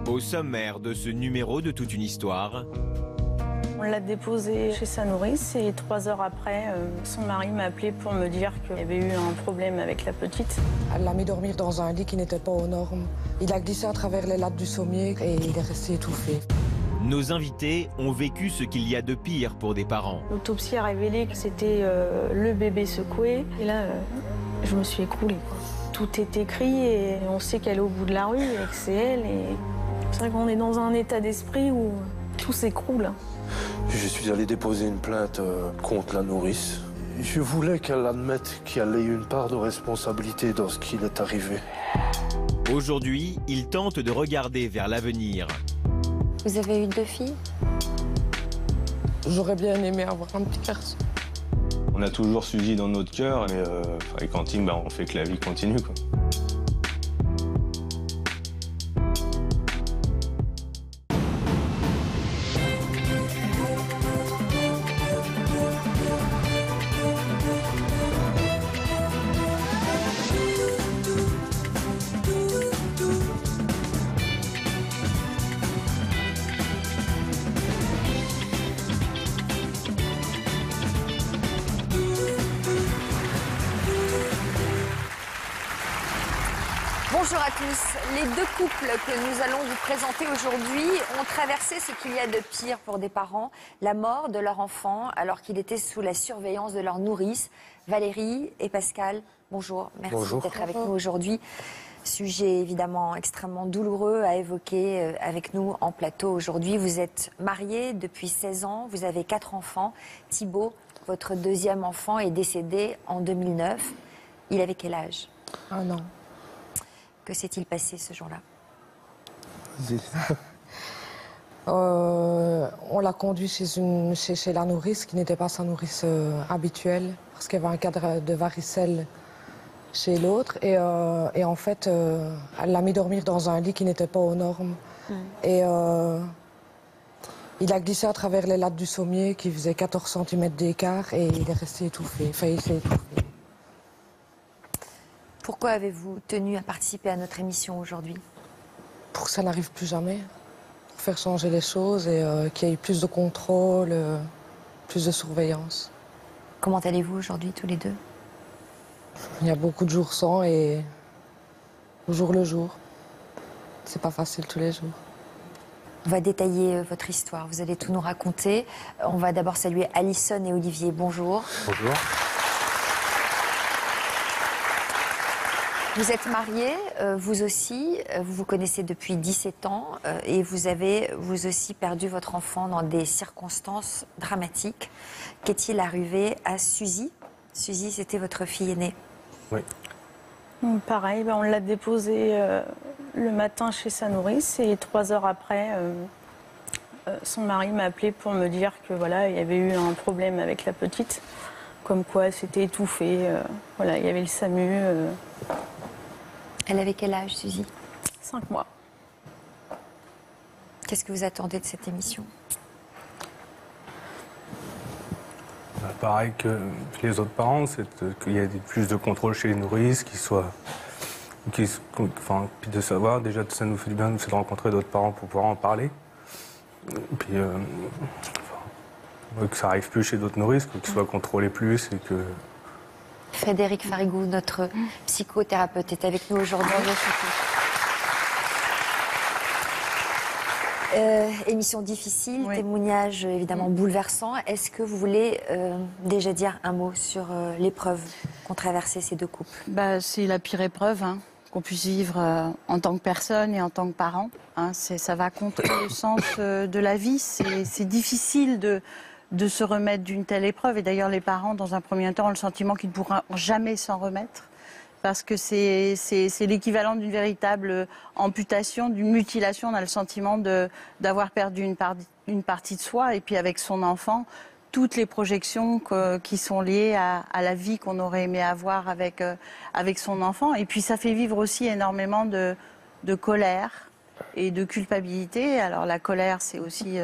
Au sommaire de ce numéro de Toute une histoire. On l'a déposée chez sa nourrice et 3 heures après, son mari m'a appelé pour me dire qu'il y avait eu un problème avec la petite. Elle l'a mis dormir dans un lit qui n'était pas aux normes. Il a glissé à travers les lattes du sommier et il est resté étouffé. Nos invités ont vécu ce qu'il y a de pire pour des parents. L'autopsie a révélé que c'était le bébé secoué. Et là, je me suis écroulée. Tout est écrit et on sait qu'elle est au bout de la rue et que c'est elle. Et c'est vrai qu'on est dans un état d'esprit où tout s'écroule. Je suis allé déposer une plainte contre la nourrice. Je voulais qu'elle admette qu'elle ait une part de responsabilité dans ce qui est arrivé. Aujourd'hui, il tente de regarder vers l'avenir. Vous avez eu 2 filles? J'aurais bien aimé avoir un petit garçon. On a toujours Suzy dans notre cœur, mais avec Quentin, on fait que la vie continue, quoi. Bonjour à tous. Les 2 couples que nous allons vous présenter aujourd'hui ont traversé ce qu'il y a de pire pour des parents, la mort de leur enfant alors qu'il était sous la surveillance de leur nourrice. Valérie et Pascal, bonjour. Merci d'être avec nous aujourd'hui. Sujet évidemment extrêmement douloureux à évoquer avec nous en plateau aujourd'hui. Vous êtes mariés depuis 16 ans, vous avez 4 enfants. Thibaut, votre 2e enfant, est décédé en 2009. Il avait quel âge? 1 an. Que s'est-il passé ce jour-là? On l'a conduit chez la nourrice, qui n'était pas sa nourrice habituelle, parce qu'il y avait un cas de varicelle chez l'autre. Et en fait, elle l'a mis dormir dans un lit qui n'était pas aux normes. Et il a glissé à travers les lattes du sommier, qui faisaient 14 cm d'écart, et il est resté étouffé. Enfin, il s'est étouffé. Pourquoi avez-vous tenu à participer à notre émission aujourd'hui? Pour que ça n'arrive plus jamais. Pour faire changer les choses et qu'il y ait plus de contrôle, plus de surveillance. Comment allez-vous aujourd'hui tous les 2? Il y a beaucoup de jours sans et au jour le jour. C'est pas facile tous les jours. On va détailler votre histoire. Vous allez tout nous raconter. On va d'abord saluer Alison et Olivier. Bonjour. Bonjour. Vous êtes mariés, vous aussi, vous vous connaissez depuis 17 ans et vous avez, vous aussi, perdu votre enfant dans des circonstances dramatiques. Qu'est-il arrivé à Suzy? Suzy, c'était votre fille aînée. Oui. Pareil, on l'a déposée le matin chez sa nourrice et 3 heures après, son mari m'a appelé pour me dire que voilà, il y avait eu un problème avec la petite, comme quoi elle s'était étouffée. Voilà, il y avait le SAMU. Elle avait quel âge, Suzy? 5 mois. Qu'est-ce que vous attendez de cette émission? Pareil que les autres parents, c'est qu'il y ait plus de contrôle chez les nourrices, puis de savoir, déjà ça nous fait du bien de rencontrer d'autres parents pour pouvoir en parler. Puis que ça arrive plus chez d'autres nourrices, qu'ils soient contrôlés plus et que... Frédéric Farigou, notre psychothérapeute, est avec nous aujourd'hui. Émission difficile, oui. Témoignage évidemment bouleversant. Est-ce que vous voulez déjà dire un mot sur l'épreuve qu'ont traversé ces 2 couples? C'est la pire épreuve qu'on puisse vivre en tant que personne et en tant que parent. Ça va contre le sens de la vie. C'est difficile de se remettre d'une telle épreuve. Et d'ailleurs, les parents, dans un premier temps, ont le sentiment qu'ils ne pourront jamais s'en remettre. Parce que c'est l'équivalent d'une véritable amputation, d'une mutilation. On a le sentiment d'avoir perdu une partie de soi. Et puis avec son enfant, toutes les projections qui sont liées à la vie qu'on aurait aimé avoir avec son enfant. Et puis ça fait vivre aussi énormément de colère et de culpabilité. Alors la colère, c'est aussi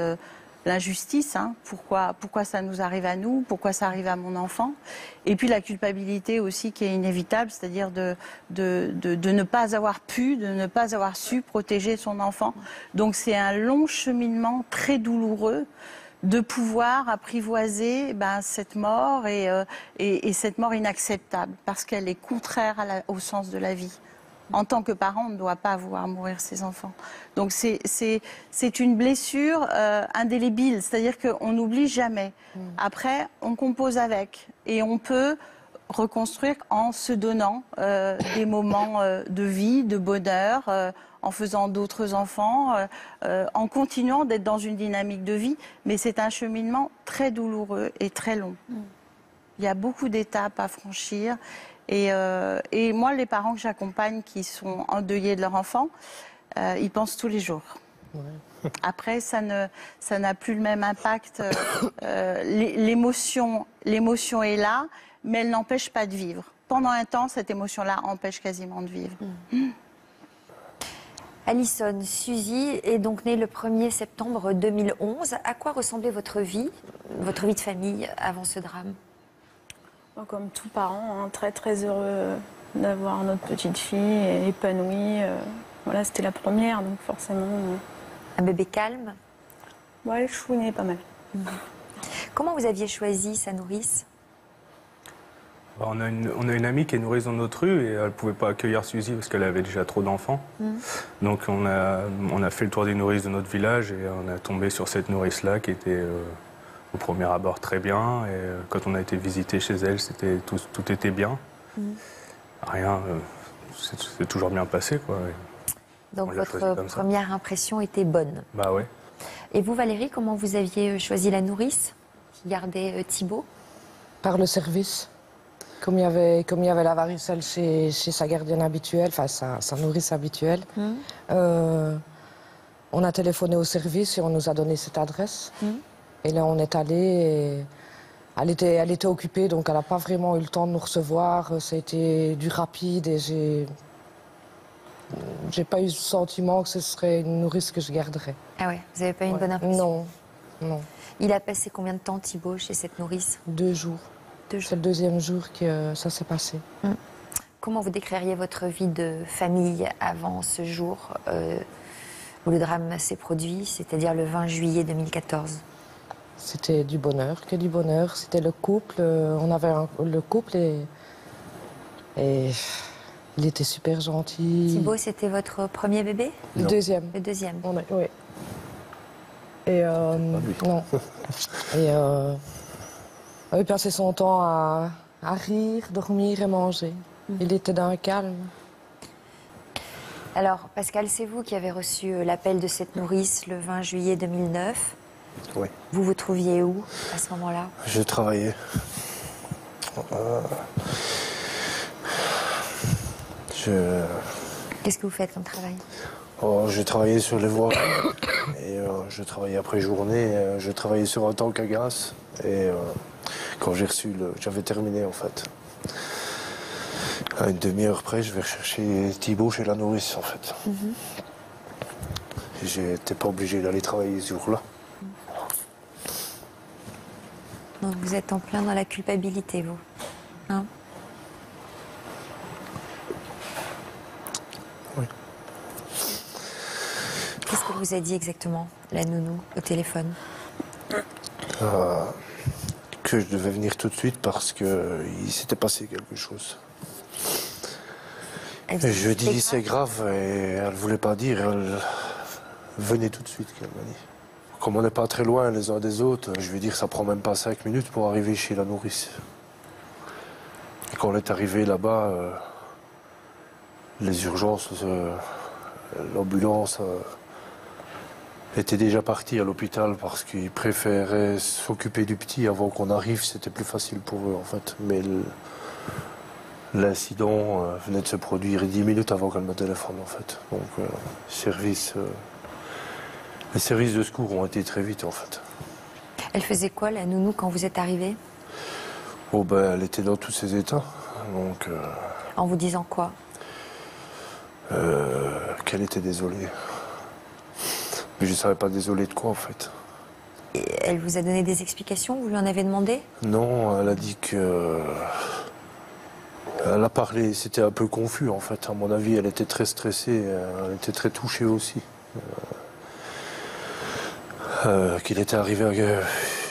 l'injustice, hein, pourquoi ça nous arrive à nous, pourquoi ça arrive à mon enfant. Et puis la culpabilité aussi qui est inévitable, c'est-à-dire de ne pas avoir pu, de ne pas avoir su protéger son enfant. Donc c'est un long cheminement très douloureux de pouvoir apprivoiser cette mort et cette mort inacceptable parce qu'elle est contraire au sens de la vie. En tant que parent, on ne doit pas voir mourir ses enfants. Donc c'est une blessure indélébile, c'est-à-dire qu'on n'oublie jamais. Après, on compose avec et on peut reconstruire en se donnant des moments de vie, de bonheur, en faisant d'autres enfants, en continuant d'être dans une dynamique de vie. Mais c'est un cheminement très douloureux et très long. Il y a beaucoup d'étapes à franchir. Et moi, les parents que j'accompagne qui sont endeuillés de leur enfant, ils pensent tous les jours. Ouais. Après, ça n'a plus le même impact. L'émotion est là, mais elle n'empêche pas de vivre. Pendant un temps, cette émotion-là empêche quasiment de vivre. Alison, Suzy est donc née le 1er septembre 2011. À quoi ressemblait votre vie de famille avant ce drame? Comme tous parents, hein, très très heureux d'avoir notre petite fille épanouie. Voilà, c'était la première, donc forcément. Un bébé calme? Ouais, elle chouinait pas mal. Comment vous aviez choisi sa nourrice? On a une amie qui est nourrice dans notre rue et elle ne pouvait pas accueillir Suzy parce qu'elle avait déjà trop d'enfants. Donc on a fait le tour des nourrices de notre village et on a tombé sur cette nourrice-là qui était au premier abord très bien. Et quand on a été visiter chez elle, tout était bien. Rien, c'est toujours bien passé, quoi. Donc votre première impression était bonne? Bah ouais. Et vous, Valérie, comment vous aviez choisi la nourrice qui gardait Thibaut? Par le service. Comme il y avait la varicelle chez sa gardienne habituelle, enfin sa nourrice habituelle, on a téléphoné au service et on nous a donné cette adresse. Et là, on est allé et elle était occupée, donc elle n'a pas vraiment eu le temps de nous recevoir. Ça a été du rapide et j'ai pas eu le sentiment que ce serait une nourrice que je garderais. Ah ouais, vous n'avez pas eu une bonne impression? Non. Il a passé combien de temps, Thibaut, chez cette nourrice? 2 jours. C'est le 2e jour que ça s'est passé. Comment vous décririez votre vie de famille avant ce jour où le drame s'est produit, c'est-à-dire le 20 juillet 2014? C'était du bonheur, que du bonheur. C'était le couple. On avait le couple et il était super gentil. Thibaut, c'était votre premier bébé? Le deuxième. Le deuxième. Oui. Et non. Et il passait son temps à rire, dormir et manger. Il était d'un calme. Alors, Pascal, c'est vous qui avez reçu l'appel de cette nourrice le 20 juillet 2009. Oui. Vous vous trouviez où à ce moment-là? Je travaillais. Qu'est-ce que vous faites comme travail? Je travaillais sur les voies et je travaillais après journée. Je travaillais sur un tank à gaz et quand j'ai reçu j'avais terminé en fait. À une demi-heure près, je vais chercher Thibaut chez la nourrice en fait. J'étais pas obligé d'aller travailler ce jour-là. Donc vous êtes en plein dans la culpabilité, vous, hein? Oui. Qu'est-ce que vous a dit exactement, la nounou, au téléphone? Que je devais venir tout de suite parce qu'il s'était passé quelque chose. Je dis c'est grave et elle voulait pas dire, elle venait tout de suite qu'elle m'a dit. Comme on n'est pas très loin les uns des autres, je veux dire ça prend même pas 5 minutes pour arriver chez la nourrice. Et quand on est arrivé là-bas, les urgences, l'ambulance était déjà partie à l'hôpital parce qu'ils préféraient s'occuper du petit avant qu'on arrive, c'était plus facile pour eux en fait. Mais l'incident venait de se produire 10 minutes avant qu'elle me téléphone en fait. Donc les services de secours ont été très vite en fait. Elle faisait quoi la nounou quand vous êtes arrivé? Elle était dans tous ses états. Donc, en vous disant quoi? Qu'elle était désolée. Mais je ne savais pas désolée de quoi en fait. elle vous a donné des explications? Vous lui en avez demandé? Non, elle a dit que... Elle a parlé, c'était un peu confus en fait. À mon avis, elle était très stressée, elle était très touchée aussi. Qu'il était arrivé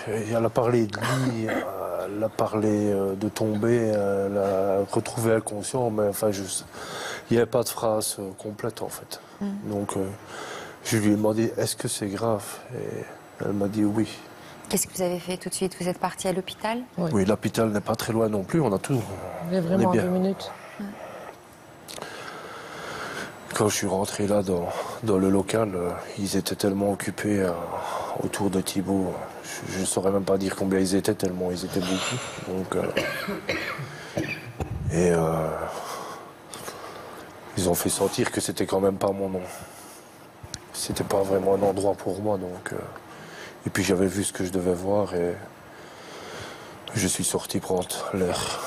elle a parlé de lui, elle a parlé de tomber, elle a retrouvé inconscient, mais enfin, il n'y avait pas de phrase complète en fait. Donc, je lui ai demandé, est-ce que c'est grave? Et elle m'a dit oui. Qu'est-ce que vous avez fait tout de suite? Vous êtes parti à l'hôpital? Oui, l'hôpital n'est pas très loin non plus, on a tout. Il est vraiment à 2 minutes. Quand je suis rentré là dans le local, ils étaient tellement occupés autour de Thibaut. Je ne saurais même pas dire combien ils étaient, tellement ils étaient beaucoup. Donc, ils ont fait sentir que c'était quand même pas mon nom. C'était pas vraiment un endroit pour moi. Donc, et puis j'avais vu ce que je devais voir et je suis sorti prendre l'air.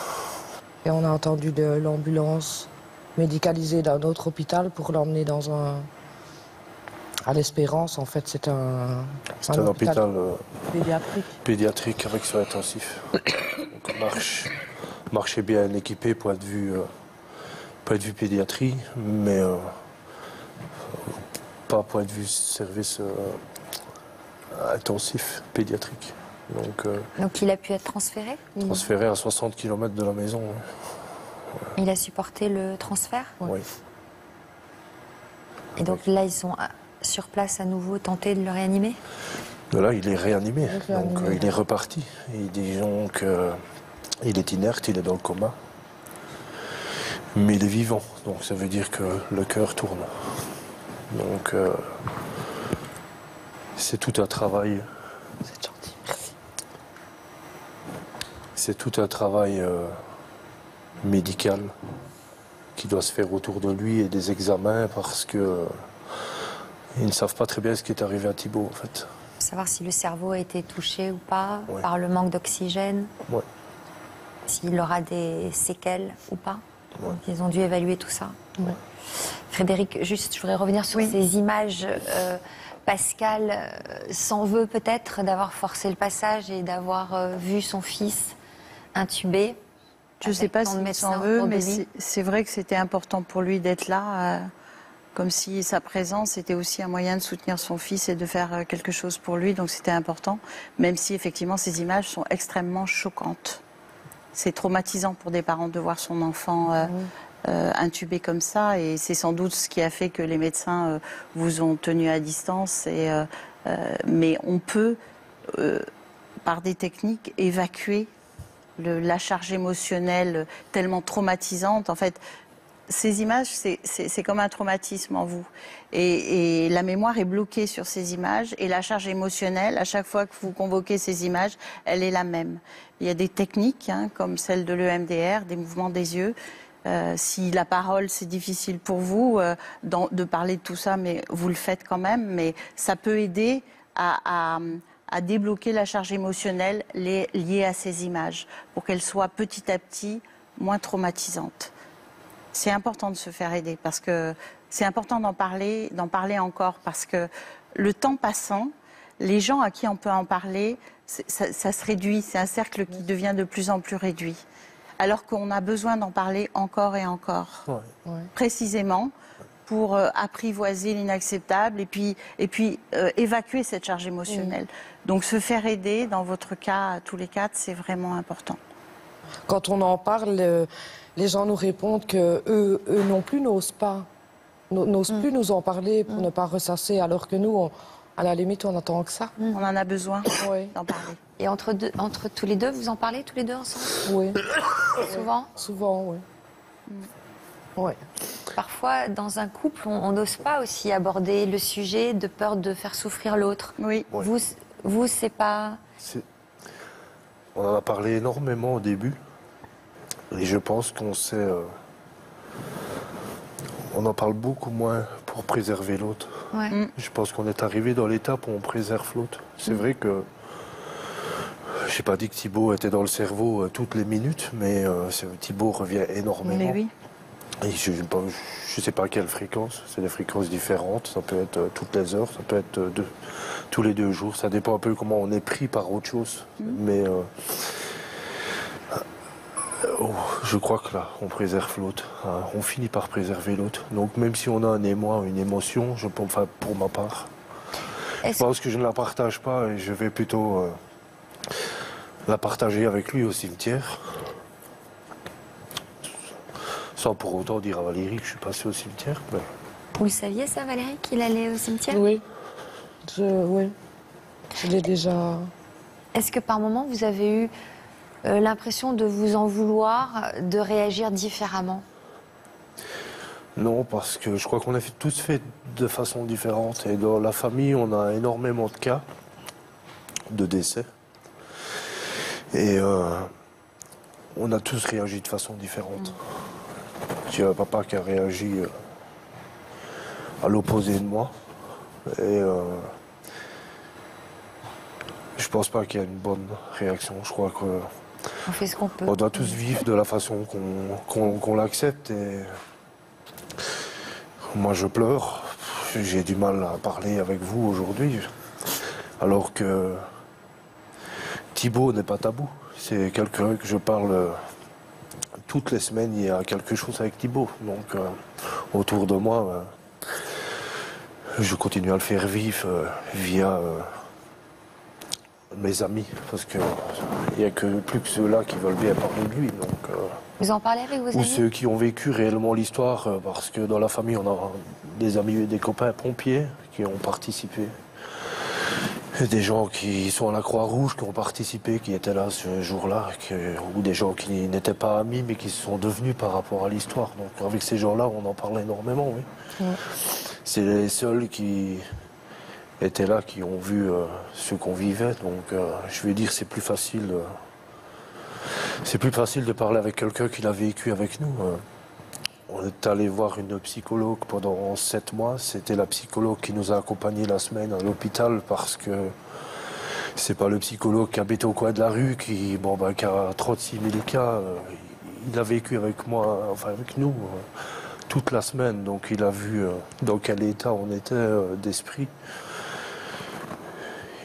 Et on a entendu l'ambulance médicalisée d'un autre hôpital pour l'emmener à l'Espérance. En fait, c'est un hôpital pédiatrique avec soins intensifs. Donc marchait bien équipé point de vue pédiatrie, mais pas point de vue service intensif pédiatrique. Donc il a pu être transféré? Transféré à 60 km de la maison. Il a supporté le transfert? Oui. Et donc là, ils sont sur place à nouveau tentés de le réanimer? Là, il est réanimé. Donc il est reparti. Et disons qu'il est inerte, il est dans le coma. Mais il est vivant. Donc ça veut dire que le cœur tourne. Donc c'est tout un travail. C'est gentil, merci. C'est tout un travail médical qui doit se faire autour de lui et des examens parce que ils ne savent pas très bien ce qui est arrivé à Thibaut en fait. Savoir si le cerveau a été touché ou pas Ouais. par le manque d'oxygène, Ouais. s'il aura des séquelles ou pas. Ouais. Donc, ils ont dû évaluer tout ça. Ouais. Frédéric, juste, je voudrais revenir sur ces images. Pascal s'en veut peut-être d'avoir forcé le passage et d'avoir vu son fils intubé. Je ne sais pas s'il s'en veut, mais c'est vrai que c'était important pour lui d'être là, comme si sa présence était aussi un moyen de soutenir son fils et de faire quelque chose pour lui, donc c'était important, même si effectivement ces images sont extrêmement choquantes. C'est traumatisant pour des parents de voir son enfant intubé comme ça, et c'est sans doute ce qui a fait que les médecins vous ont tenu à distance, mais on peut, par des techniques, évacuer la charge émotionnelle tellement traumatisante. En fait, ces images, c'est comme un traumatisme en vous. Et la mémoire est bloquée sur ces images. Et la charge émotionnelle, à chaque fois que vous convoquez ces images, elle est la même. Il y a des techniques, comme celle de l'EMDR, des mouvements des yeux. Si la parole, c'est difficile pour vous de parler de tout ça, mais vous le faites quand même. Mais ça peut aider à débloquer la charge émotionnelle liée à ces images, pour qu'elles soient petit à petit moins traumatisantes. C'est important de se faire aider, parce que c'est important d'en parler encore, parce que le temps passant, les gens à qui on peut en parler, ça se réduit, c'est un cercle qui devient de plus en plus réduit. Alors qu'on a besoin d'en parler encore et encore, précisément pour apprivoiser l'inacceptable et puis évacuer cette charge émotionnelle. Donc se faire aider, dans votre cas, à tous les quatre, c'est vraiment important. Quand on en parle, les gens nous répondent que eux non plus n'osent pas, n'osent plus nous en parler pour ne pas ressasser, alors que nous, à la limite, on attend que ça. On en a besoin d'en parler. Et entre tous les deux, vous en parlez tous les deux ensemble? Oui. Souvent? Souvent, oui. Oui. Parfois, dans un couple, on n'ose pas aussi aborder le sujet de peur de faire souffrir l'autre. Oui. Vous, c'est pas... On en a parlé énormément au début. Et je pense qu'on sait... on en parle beaucoup moins pour préserver l'autre. Ouais. Je pense qu'on est arrivé dans l'étape où on préserve l'autre. C'est vrai que... Je n'ai pas dit que Thibaut était dans le cerveau toutes les minutes, mais Thibaut revient énormément. Mais oui. Et je ne sais pas à quelle fréquence, c'est des fréquences différentes, ça peut être toutes les heures, ça peut être tous les 2 jours, ça dépend un peu comment on est pris par autre chose. Mais je crois que là, on préserve l'autre, hein, on finit par préserver l'autre. Donc même si on a un émoi, une émotion, enfin, pour ma part, je pense que je ne la partage pas et je vais plutôt la partager avec lui au cimetière. Sans pour autant dire à Valérie que je suis passé au cimetière. Mais... Vous le saviez ça, Valérie, qu'il allait au cimetière? Oui. Oui. Je l'ai déjà... Est-ce que par moment, vous avez eu l'impression de vous en vouloir, de réagir différemment? Non, parce que je crois qu'on a tous fait de façon différente. Et dans la famille, on a énormément de cas de décès. Et on a tous réagi de façon différente. J'ai un papa qui a réagi à l'opposé de moi. Et je pense pas qu'il y a une bonne réaction. Je crois que on fait ce qu'on peut. On doit tous vivre de la façon qu'on l'accepte. Et moi, je pleure. J'ai du mal à parler avec vous aujourd'hui. Alors que Thibaut n'est pas tabou. C'est quelqu'un que je parle toutes les semaines. Il y a quelque chose avec Thibaut. Donc, autour de moi, je continue à le faire vivre via mes amis. Parce qu'il n'y a plus que ceux-là qui veulent bien parler de lui. Donc, vous en parlez avec vos amis? Ou ceux qui ont vécu réellement l'histoire. Parce que dans la famille, on a des amis et des copains pompiers qui ont participé. Des gens qui sont à la Croix-Rouge, qui ont participé, qui étaient là ce jour-là, ou des gens qui n'étaient pas amis, mais qui se sont devenus par rapport à l'histoire. Donc avec ces gens-là, on en parle énormément, oui. Ouais. C'est les seuls qui étaient là, qui ont vu ce qu'on vivait. Donc je vais dire, c'est plus facile de parler avec quelqu'un qui l'a vécu avec nous. On est allé voir une psychologue pendant 7 mois. C'était la psychologue qui nous a accompagnés la semaine à l'hôpital parce que c'est pas le psychologue qui habite au coin de la rue qui a 36 000 cas. Il a vécu avec moi, enfin avec nous, toute la semaine. Donc il a vu dans quel état on était d'esprit.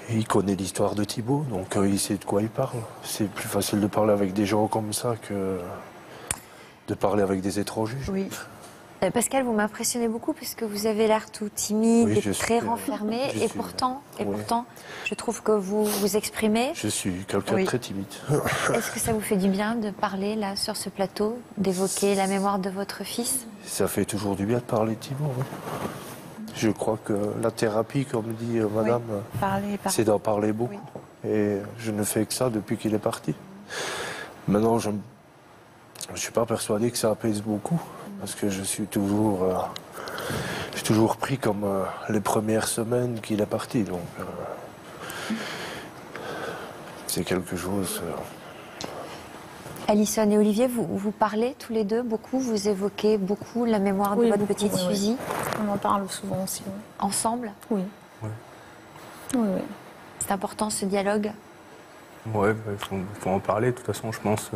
Il connaît l'histoire de Thibaut, donc il sait de quoi il parle. C'est plus facile de parler avec des gens comme ça que de parler avec des étrangers. Oui. Pascal, vous m'impressionnez beaucoup puisque vous avez l'air tout timide et très renfermé. Et pourtant, je trouve que vous vous exprimez. Je suis quelqu'un de très timide. Est-ce que ça vous fait du bien de parler là sur ce plateau, d'évoquer la mémoire de votre fils? Ça fait toujours du bien de parler de Thibaut. Oui. Je crois que la thérapie, comme dit madame, c'est d'en parler beaucoup. Oui. Et je ne fais que ça depuis qu'il est parti. Maintenant, je ne suis pas persuadé que ça apaise beaucoup. Parce que je suis toujours pris comme les premières semaines qu'il est parti. Donc, c'est quelque chose... Alison et Olivier, vous parlez tous les deux beaucoup, vous évoquez beaucoup la mémoire de votre petite Suzy. On en parle souvent aussi. Oui. Ensemble? Oui. Oui. C'est important ce dialogue? Oui, il faut en parler. De toute façon, je pense...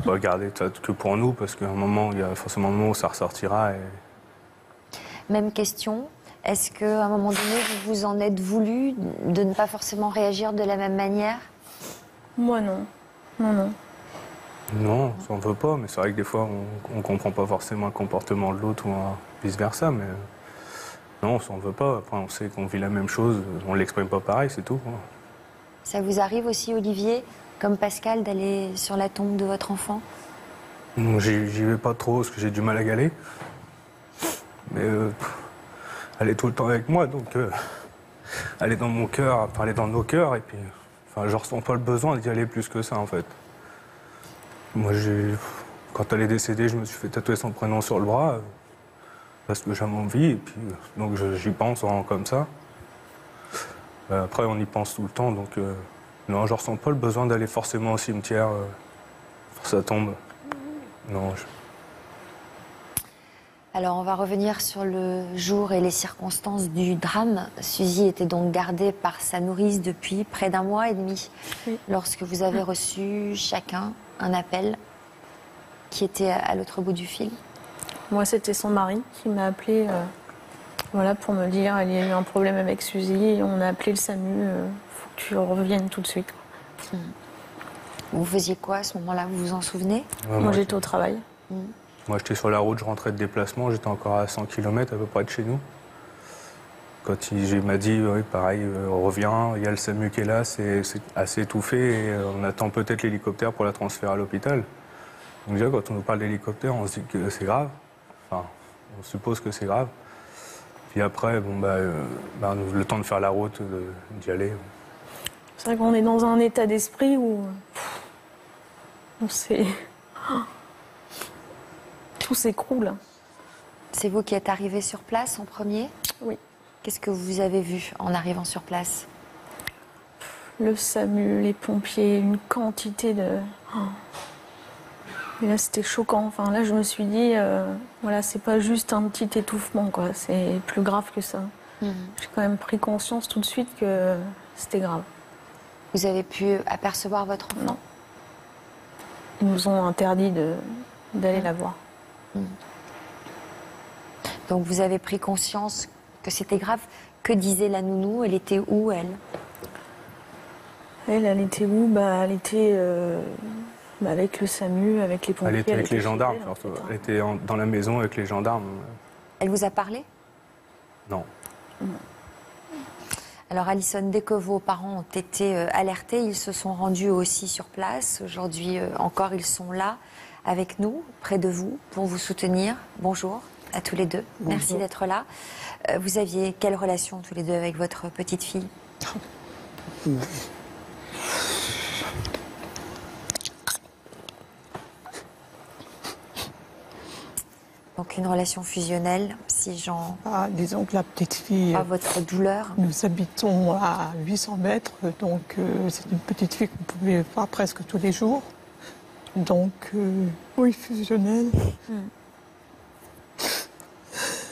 Pas garder ça que pour nous, parce qu'à un moment, il y a forcément un moment où ça ressortira. Même question. Est-ce qu'à un moment donné, vous vous en êtes voulu de ne pas forcément réagir de la même manière? Moi, non. Non, on s'en veut pas, mais c'est vrai que des fois, on comprend pas forcément le comportement de l'autre ou vice-versa, mais non, on s'en veut pas. Après, on sait qu'on vit la même chose, on l'exprime pas pareil, c'est tout. Ça vous arrive aussi, Olivier, comme Pascal, d'aller sur la tombe de votre enfant? J'y vais pas trop parce que j'ai du mal à y aller. Mais elle est tout le temps avec moi, donc elle est dans mon cœur, enfin elle est dans nos cœurs, et puis je ressens pas le besoin d'y aller plus que ça en fait. Moi, quand elle est décédée, je me suis fait tatouer son prénom sur le bras parce que j'avais envie, et puis donc j'y pense vraiment comme ça. Après, on y pense tout le temps, donc non, je ressens pas le besoin d'aller forcément au cimetière pour sa tombe. Non. Alors, on va revenir sur le jour et les circonstances du drame. Suzy était donc gardée par sa nourrice depuis près d'1 mois et demi. Oui. Lorsque vous avez reçu chacun un appel qui était à l'autre bout du fil? Moi, c'était son mari qui m'a appelé voilà, pour me dire il y a eu un problème avec Suzy, on a appelé le SAMU, faut que tu reviennes tout de suite. Vous faisiez quoi à ce moment-là, vous vous en souvenez? Moi, j'étais au travail. Moi, j'étais sur la route, je rentrais de déplacement, j'étais encore à 100 km à peu près de chez nous. Quand il m'a dit, oui, pareil, reviens, il y a le SAMU qui est là, c'est assez étouffé et on attend peut-être l'hélicoptère pour la transférer à l'hôpital. Donc déjà, quand on nous parle d'hélicoptère, on se dit que c'est grave. Enfin, on suppose que c'est grave. Puis après, bon, le temps de faire la route, d'y aller. C'est vrai qu'on est dans un état d'esprit où on sait... Tout s'écroule. C'est vous qui êtes arrivé sur place en premier? Oui. Qu'est-ce que vous avez vu en arrivant sur place? Le SAMU, les pompiers, une quantité de... Et là, c'était choquant. Enfin, là, je me suis dit, voilà, c'est pas juste un petit étouffement, quoi. C'est plus grave que ça. J'ai quand même pris conscience tout de suite que c'était grave. Vous avez pu apercevoir votre enfant? Non. Ils nous ont interdit d'aller la voir. Donc vous avez pris conscience que c'était grave. Que disait la nounou? Elle était où, elle? Elle était où? Elle était avec le SAMU, avec les pompiers. Elle était avec les gendarmes, fidèles, surtout. en fait, hein. Elle était dans la maison avec les gendarmes. Elle vous a parlé? Non. Alors Alison, dès que vos parents ont été alertés, ils se sont rendus aussi sur place. Aujourd'hui encore, ils sont là avec nous, près de vous, pour vous soutenir. Bonjour à tous les deux. Bonjour. Merci d'être là. Vous aviez quelle relation tous les deux avec votre petite fille? Donc une relation fusionnelle, si j'en... Disons que la petite fille... Pas votre douleur. Nous habitons à 800 mètres, donc c'est une petite fille qu'on pouvait voir presque tous les jours. Donc, oui, fusionnelle.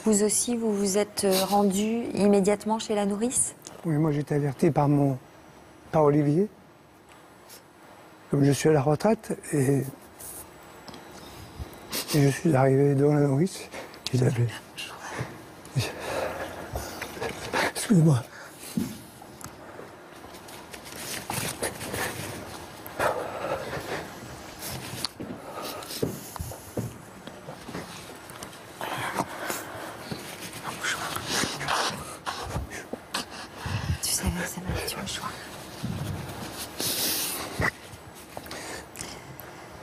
Vous aussi, vous vous êtes rendu immédiatement chez la nourrice? Oui, moi j'ai été averti par Olivier. Comme je suis à la retraite, et je suis arrivé devant la nourrice, j'ai appelé. Excusez-moi. Tu savais, ça m'a dit le choix.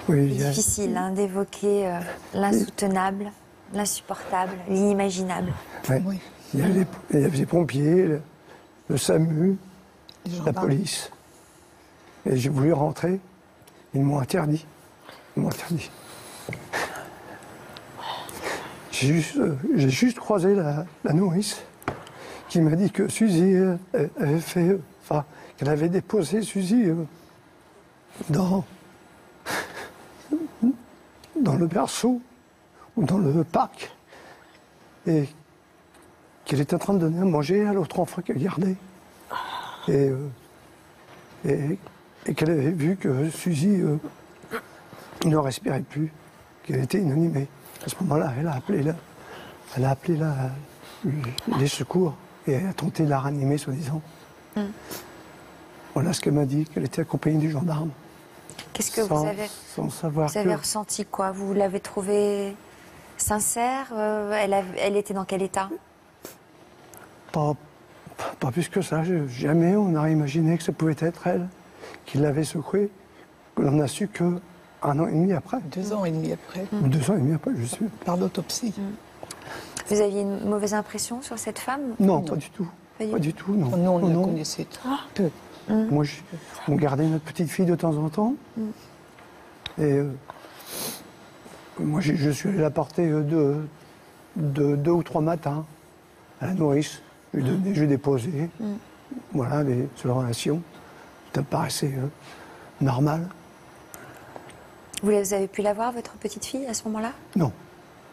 Oui, C'est difficile d'évoquer l'insoutenable, l'insupportable, l'inimaginable. Ouais. Oui. Il y avait les pompiers, le SAMU, Les la gendarmes. police. Et j'ai voulu rentrer. Ils m'ont interdit. Ils m'ont interdit. J'ai juste croisé la nourrice qui m'a dit que Suzy avait fait... Enfin, qu'elle avait déposé Suzy dans le berceau ou dans le parc. Et qu'elle était en train de donner à manger à l'autre enfant qu'elle gardait. Et qu'elle avait vu que Suzy ne respirait plus, qu'elle était inanimée. À ce moment-là, elle a appelé les secours et elle a tenté de la ranimer, soi-disant. Voilà ce qu'elle m'a dit, qu'elle était accompagnée du gendarme. Qu'est-ce que vous avez, sans savoir vous avez ressenti quoi? Vous l'avez trouvée sincère? Elle était dans quel état? Pas plus que ça. Jamais on n'aurait imaginé que ça pouvait être elle qui l'avait secouée. On n'a su que 1 an et demi après. 2 ans et demi après, Ou 2 ans et demi après, je sais. par l'autopsie. Vous aviez une mauvaise impression sur cette femme? Non, pas du tout. Pas Pas du du tout, non. Nous, on la Non. connaissait peu. Moi, on gardait notre petite fille de temps en temps. Et moi, je suis allé la porter 2 ou 3 matins à la nourrice. Je lui ai donné, je lui ai déposé. Voilà, les seules relations. Ça me paraissait normal. Vous avez pu la voir, votre petite fille, à ce moment-là? Non,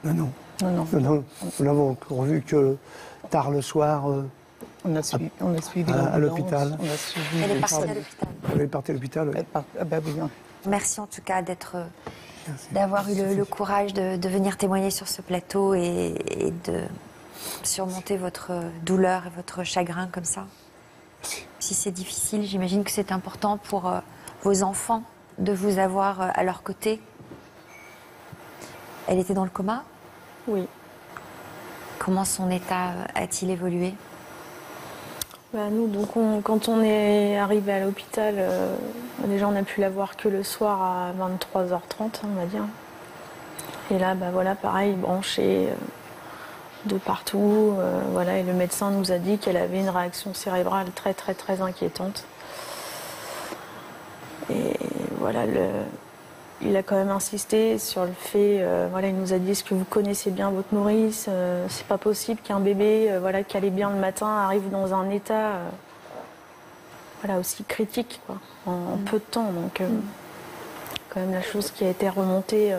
non, non. Non, non. Non, non. Nous l'avons revu que tard le soir. On a suivi à l'ambulance, l'hôpital. On a suivi Elle est les partie parents. à l'hôpital. Elle est partie à l'hôpital. Oui. Ah bah oui, hein. Merci en tout cas d'être d'avoir eu le courage de venir témoigner sur ce plateau et de surmonter votre douleur et votre chagrin comme ça. Si c'est difficile, j'imagine que c'est important pour vos enfants de vous avoir à leur côté. Elle était dans le coma ? Oui. Comment son état a-t-il évolué ? Nous, donc, quand on est arrivé à l'hôpital, déjà on a pu la voir que le soir à 23h30, on va dire. Et là, voilà, pareil, branchée de partout. Voilà, et le médecin nous a dit qu'elle avait une réaction cérébrale très, très, très inquiétante. Et voilà, il a quand même insisté sur le fait, voilà, il nous a dit, est-ce que vous connaissez bien votre nourrice, c'est pas possible qu'un bébé, voilà, qui allait bien le matin, arrive dans un état, voilà, aussi critique, quoi, en peu de temps. Donc, quand même la chose qui a été remontée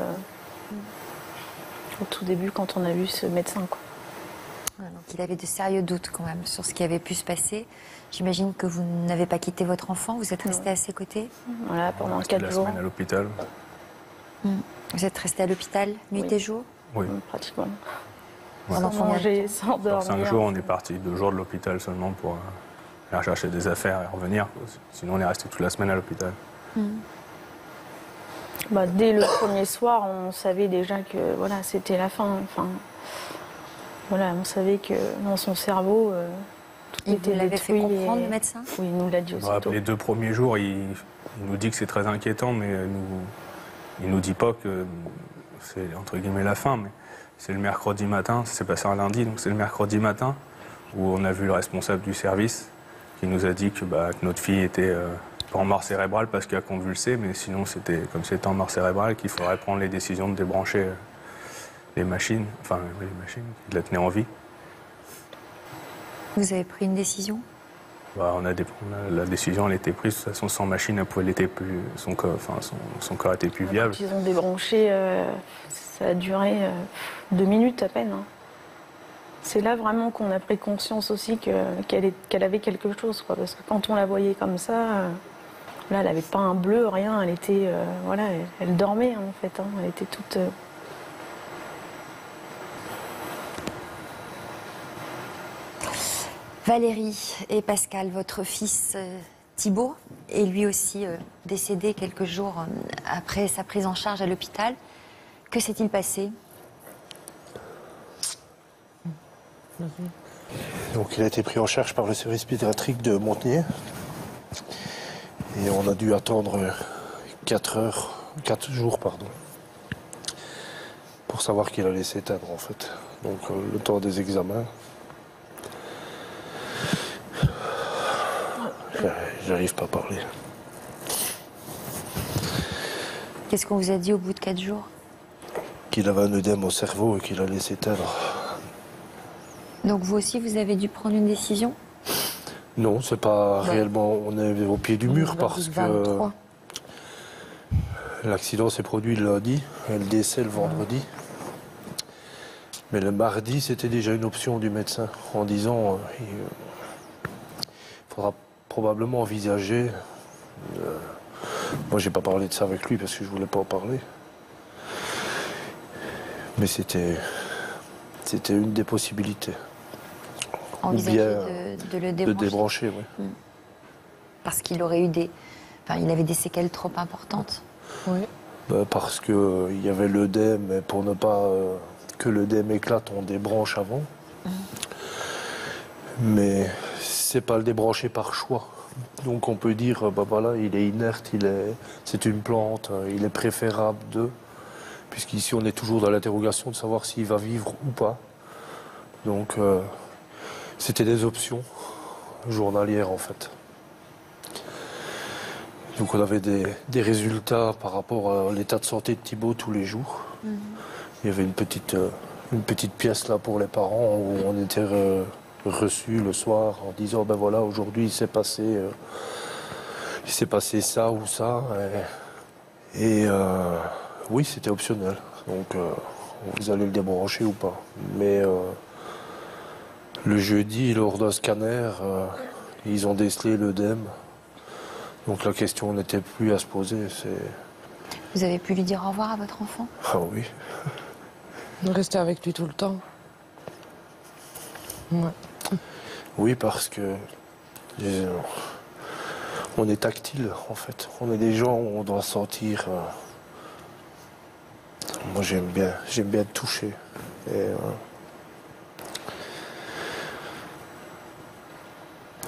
au tout début quand on a vu ce médecin, quoi. Donc il avait de sérieux doutes quand même sur ce qui avait pu se passer. J'imagine que vous n'avez pas quitté votre enfant, vous êtes resté à ses côtés. Voilà, pendant 4 jours. La semaine à l'hôpital. Vous êtes resté à l'hôpital nuit et jour ? Oui. Pratiquement. Ouais. Sans manger, sans dormir. 5 jours, on est parti 2 jours de l'hôpital seulement pour aller chercher des affaires et revenir. Sinon, on est resté toute la semaine à l'hôpital. Dès le premier soir, on savait déjà que voilà, c'était la fin. Enfin, voilà, on savait que dans son cerveau, tout était l'avait détruit. fait comprendre, le médecin ? Oui, il nous l'a dit aussitôt. Les 2 premiers jours, il nous dit que c'est très inquiétant, mais il nous dit pas que c'est entre guillemets la fin. Mais c'est le mercredi matin, ça s'est passé un lundi, donc c'est le mercredi matin où on a vu le responsable du service qui nous a dit que notre fille était pas en mort cérébrale parce qu'elle a convulsé, mais sinon c'était comme c'était en mort cérébrale qu'il faudrait prendre les décisions de débrancher les machines qui la tenaient en vie. Vous avez pris une décision ? La décision elle était prise, de toute façon sans machine, son corps était plus viable. Quand ils ont débranché, ça a duré 2 minutes à peine. C'est là vraiment qu'on a pris conscience aussi qu'elle avait quelque chose, quoi, parce que quand on la voyait comme ça, là elle n'avait pas un bleu, rien, elle était, voilà, elle dormait en fait, elle était toute... Valérie et Pascal, votre fils Thibaut est lui aussi décédé quelques jours après sa prise en charge à l'hôpital. Que s'est-il passé ? Donc il a été pris en charge par le service pédiatrique de Montigny. Et on a dû attendre 4 jours, pour savoir qu'il allait s'éteindre en fait. Donc le temps des examens. J'arrive pas à parler. Qu'est-ce qu'on vous a dit au bout de 4 jours ? Qu'il avait un œdème au cerveau et qu'il allait s'éteindre. Donc vous aussi, vous avez dû prendre une décision ? Non, c'est pas réellement... On est au pied du mur parce que l'accident s'est produit le lundi et le décès le vendredi. Mais le mardi, c'était déjà une option du médecin en disant il faudra probablement envisager... Moi, j'ai pas parlé de ça avec lui parce que je voulais pas en parler. Mais c'était une des possibilités. Envisager de le débrancher. De débrancher, oui. Parce qu'il aurait eu il avait des séquelles trop importantes. Oui. Parce qu'il y avait l'œdème, et pour ne pas que l'œdème éclate, on débranche avant. Mais c'est pas le débrancher par choix. Donc on peut dire, voilà, il est inerte, c'est une plante, il est préférable de... Puisqu'ici on est toujours dans l'interrogation de savoir s'il va vivre ou pas. Donc c'était des options journalières en fait. Donc on avait des résultats par rapport à l'état de santé de Thibaut tous les jours. Il y avait une petite pièce là pour les parents où on était reçus le soir en disant ben voilà, aujourd'hui il s'est passé ça ou ça. Et oui, c'était optionnel. Donc vous allez le débrancher ou pas. Mais le jeudi, lors d'un scanner, ils ont décelé l'œdème. Donc la question n'était plus à se poser. Vous avez pu lui dire au revoir à votre enfant? Ah oui. Rester avec lui tout le temps. Ouais. Oui, parce que on est tactile, en fait. On est des gens où on doit sentir. Moi, j'aime bien toucher. Et,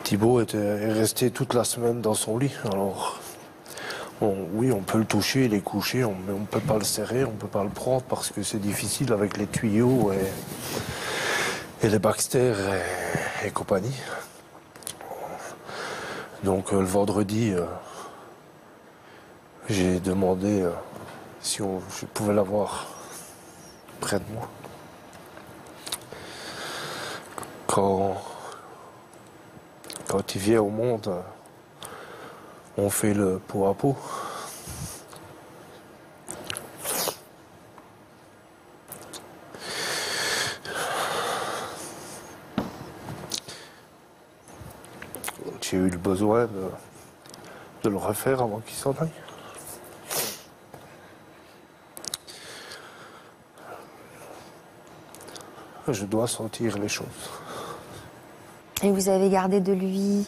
Thibaut est resté toute la semaine dans son lit. Alors, oui, on peut le toucher, il est couché, mais on ne peut pas le serrer, on ne peut pas le prendre parce que c'est difficile avec les tuyaux et les Baxter et compagnie. Donc le vendredi, j'ai demandé si je pouvais l'avoir près de moi. Quand il vient au monde, on fait le pot à pot. J'ai eu le besoin de le refaire avant qu'il s'en aille. Je dois sentir les choses. Et vous avez gardé de lui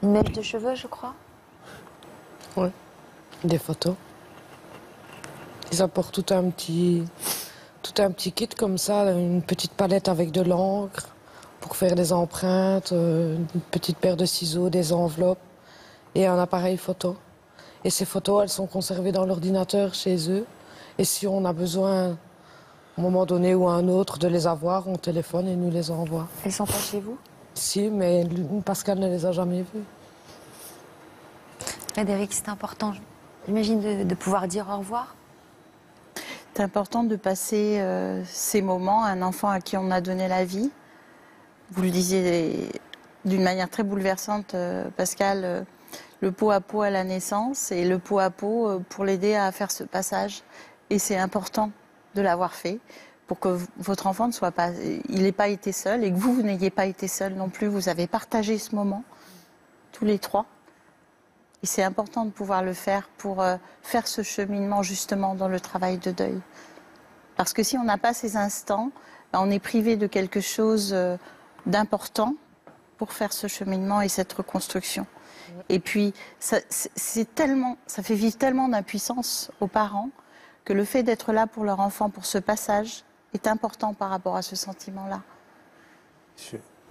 une mèche de cheveux, je crois? Oui, des photos. Ils apportent tout un petit kit comme ça, une petite palette avec de l'encre pour faire des empreintes, une petite paire de ciseaux, des enveloppes et un appareil photo. Et ces photos, elles sont conservées dans l'ordinateur chez eux. Et si on a besoin, à un moment donné ou à un autre, de les avoir, on téléphone et nous les envoie. Elles sont pas chez vous? Si, mais Pascal ne les a jamais vues. Frédéric, c'est important, j'imagine, de pouvoir dire au revoir. C'est important de passer ces moments à un enfant à qui on a donné la vie. Vous le disiez d'une manière très bouleversante, Pascal, le pot à pot à la naissance et le pot à pot pour l'aider à faire ce passage. Et c'est important de l'avoir fait pour que votre enfant ne soit pas, il n'ait pas été seul et que vous n'ayez pas été seul non plus. Vous avez partagé ce moment, tous les trois. Et c'est important de pouvoir le faire pour faire ce cheminement justement dans le travail de deuil. Parce que si on n'a pas ces instants, on est privé de quelque chose d'important pour faire ce cheminement et cette reconstruction. Et puis, ça fait vivre tellement d'impuissance aux parents que le fait d'être là pour leur enfant, pour ce passage, est important par rapport à ce sentiment-là.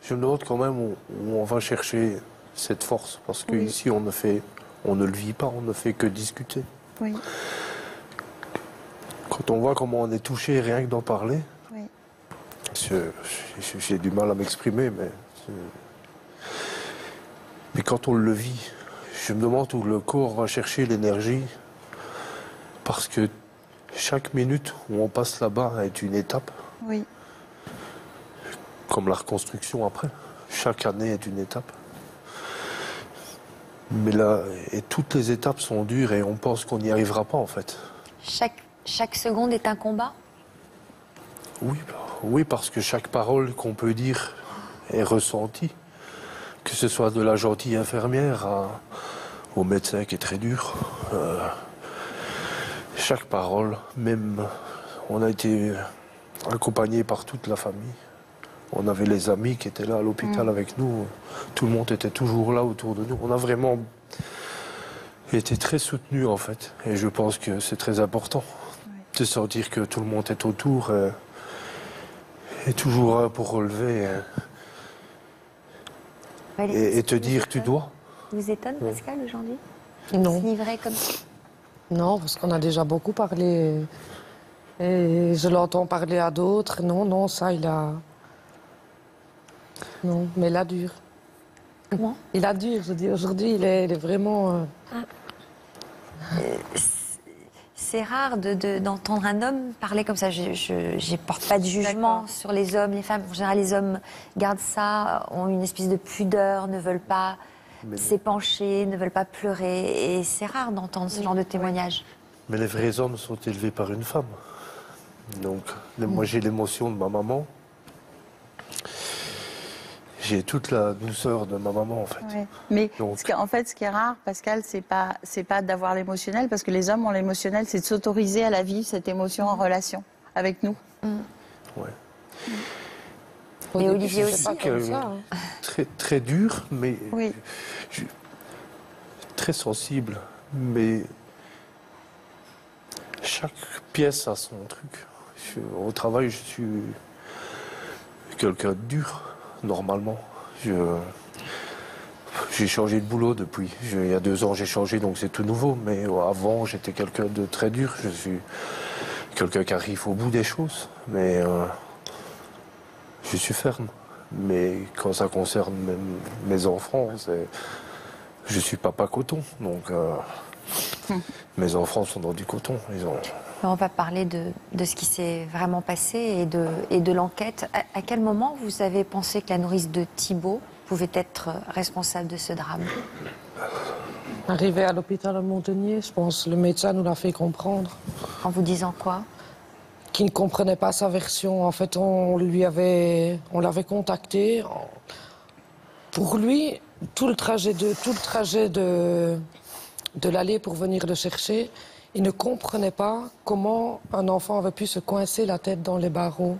Je me demande quand même où on va chercher cette force, parce qu'ici, on ne le vit pas, on ne fait que discuter. Oui. Quand on voit comment on est touché, rien que d'en parler, oui. J'ai du mal à m'exprimer, mais quand on le vit, je me demande où le corps va chercher l'énergie, parce que chaque minute où on passe là-bas est une étape. Oui. Comme la reconstruction après. Chaque année est une étape. Mais là, et toutes les étapes sont dures et on pense qu'on n'y arrivera pas en fait. Chaque seconde est un combat? Oui, parce que chaque parole qu'on peut dire est ressentie. Que ce soit de la gentille infirmière au médecin qui est très dur. Chaque parole, même, on a été accompagné par toute la famille. On avait les amis qui étaient là à l'hôpital avec nous. Tout le monde était toujours là autour de nous. On a vraiment été très soutenus en fait. Et je pense que c'est très important de sentir que tout le monde est autour et toujours là pour relever et te dire tu dois. Vous étonne Pascal aujourd'hui? Non. Se livrer comme ça? Non, parce qu'on a déjà beaucoup parlé. Et je l'entends parler à d'autres. Non, ça, il a... Non, mais il a dur. Comment? Il a dur, je dis. Aujourd'hui, il est vraiment... C'est rare d'entendre un homme parler comme ça. Je ne porte pas de jugement sur les hommes, les femmes. En général, les hommes gardent ça, ont une espèce de pudeur, ne veulent pas s'épancher, ne veulent pas pleurer. Et c'est rare d'entendre ce genre de témoignage. Mais les vrais hommes sont élevés par une femme. Donc, moi, j'ai l'émotion de ma maman. j'ai toute la douceur de ma maman, en fait. Ouais. Mais Donc- en fait, ce qui est rare, Pascal, c'est pas d'avoir l'émotionnel, parce que les hommes ont l'émotionnel, c'est de s'autoriser à la vivre, cette émotion en relation avec nous. Ouais. Et Olivier Je aussi. sais que comme ça, hein. très, très dur, mais Oui. très sensible. Mais chaque pièce a son truc. Au travail, je suis quelqu'un de dur, normalement. J'ai changé de boulot depuis. Il y a 2 ans, j'ai changé, donc c'est tout nouveau. Mais avant, j'étais quelqu'un de très dur. Je suis quelqu'un qui arrive au bout des choses. Mais je suis ferme. Mais quand ça concerne mes enfants, je suis papa coton. Donc mes enfants sont dans du coton. On va parler de ce qui s'est vraiment passé et de l'enquête. À quel moment vous avez pensé que la nourrice de Thibault pouvait être responsable de ce drame? Arrivé à l'hôpital à Montagnier, je pense, le médecin nous l'a fait comprendre. En vous disant quoi? Qu'il ne comprenait pas sa version. En fait, on l'avait contacté. Pour lui, tout le trajet de l'aller pour venir le chercher, il ne comprenait pas comment un enfant avait pu se coincer la tête dans les barreaux.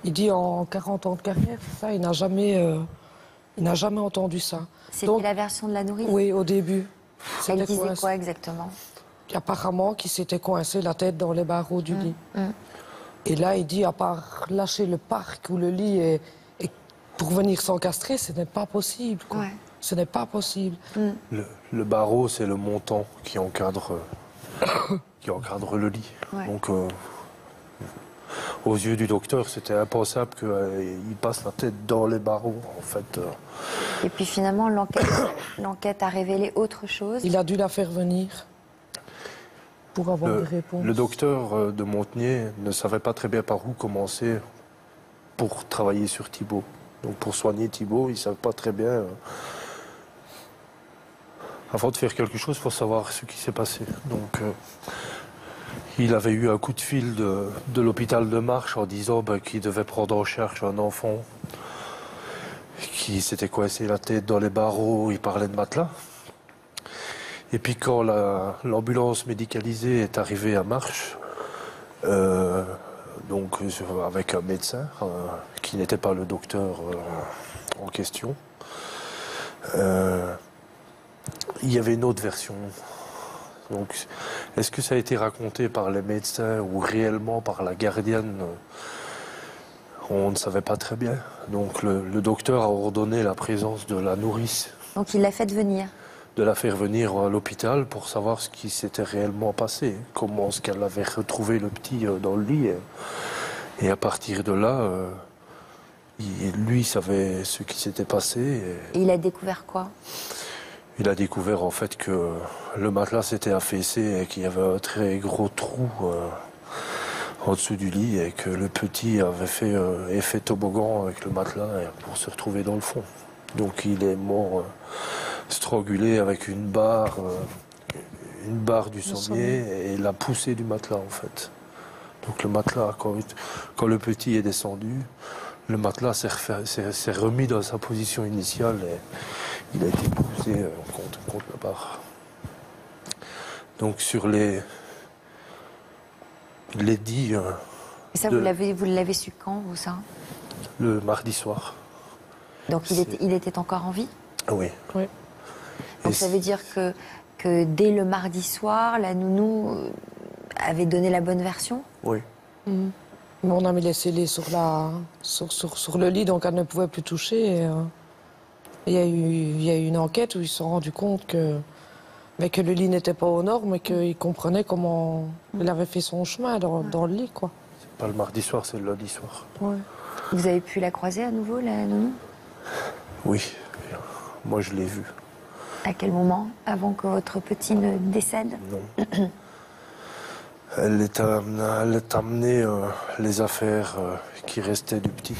Il dit en 40 ans de carrière, ça, il n'a jamais entendu ça. C'était la version de la nourrice? Oui, au début. Elle C'était disait coincé. quoi exactement? Apparemment, qu'il s'était coincé la tête dans les barreaux du lit. Et là, il dit, à part lâcher le parc ou le lit et pour venir s'encastrer, ce n'est pas possible. Quoi. Ouais. Ce n'est pas possible. Le barreau, c'est le montant qui encadre le lit. Ouais. Donc, aux yeux du docteur, c'était impensable qu'il passe la tête dans les barreaux, en fait. Et puis finalement, l'enquête a révélé autre chose. Il a dû la faire venir pour avoir des réponses. Le docteur de Montagnier ne savait pas très bien par où commencer pour travailler sur Thibault. Donc pour soigner Thibault, il ne savait pas très bien. Avant de faire quelque chose, il faut savoir ce qui s'est passé. Donc il avait eu un coup de fil de l'hôpital de Marche en disant qu'il devait prendre en charge un enfant qui s'était coincé la tête dans les barreaux. Il parlait de matelas. Et puis quand l'ambulance médicalisée est arrivée à Marche, donc avec un médecin qui n'était pas le docteur en question, il y avait une autre version. Donc, est-ce que ça a été raconté par les médecins ou réellement par la gardienne? On ne savait pas très bien. Donc le docteur a ordonné la présence de la nourrice. Donc il l'a fait venir. De la faire venir à l'hôpital pour savoir ce qui s'était réellement passé. Comment est-ce qu'elle avait retrouvé le petit dans le lit. Et à partir de là, lui savait ce qui s'était passé. Et il a découvert quoi? Il a découvert en fait que le matelas s'était affaissé et qu'il y avait un très gros trou en dessous du lit et que le petit avait fait effet toboggan avec le matelas pour se retrouver dans le fond. Donc il est mort strangulé avec une barre du sommier et la poussée du matelas en fait. Donc le matelas, quand le petit est descendu, le matelas s'est remis dans sa position initiale et il a été poussé contre la barre. Donc sur les dits... Et ça, vous l'avez su quand, vous, ça? Le mardi soir. Donc il était encore en vie? Oui. Oui. Donc ça veut dire que dès le mardi soir, la nounou avait donné la bonne version? Oui. On a mis les scellés sur le lit, donc elle ne pouvait plus toucher. Et, il y a eu une enquête où ils se sont rendus compte que le lit n'était pas aux normes et qu'ils comprenaient comment il avait fait son chemin dans le lit, quoi. C'est pas le mardi soir, c'est le lundi soir. Ouais. Vous avez pu la croiser à nouveau, la nounou? Oui. Moi, je l'ai vue. À quel moment? Avant que votre petit ne décède? Non. Elle est amenée les affaires qui restaient du petit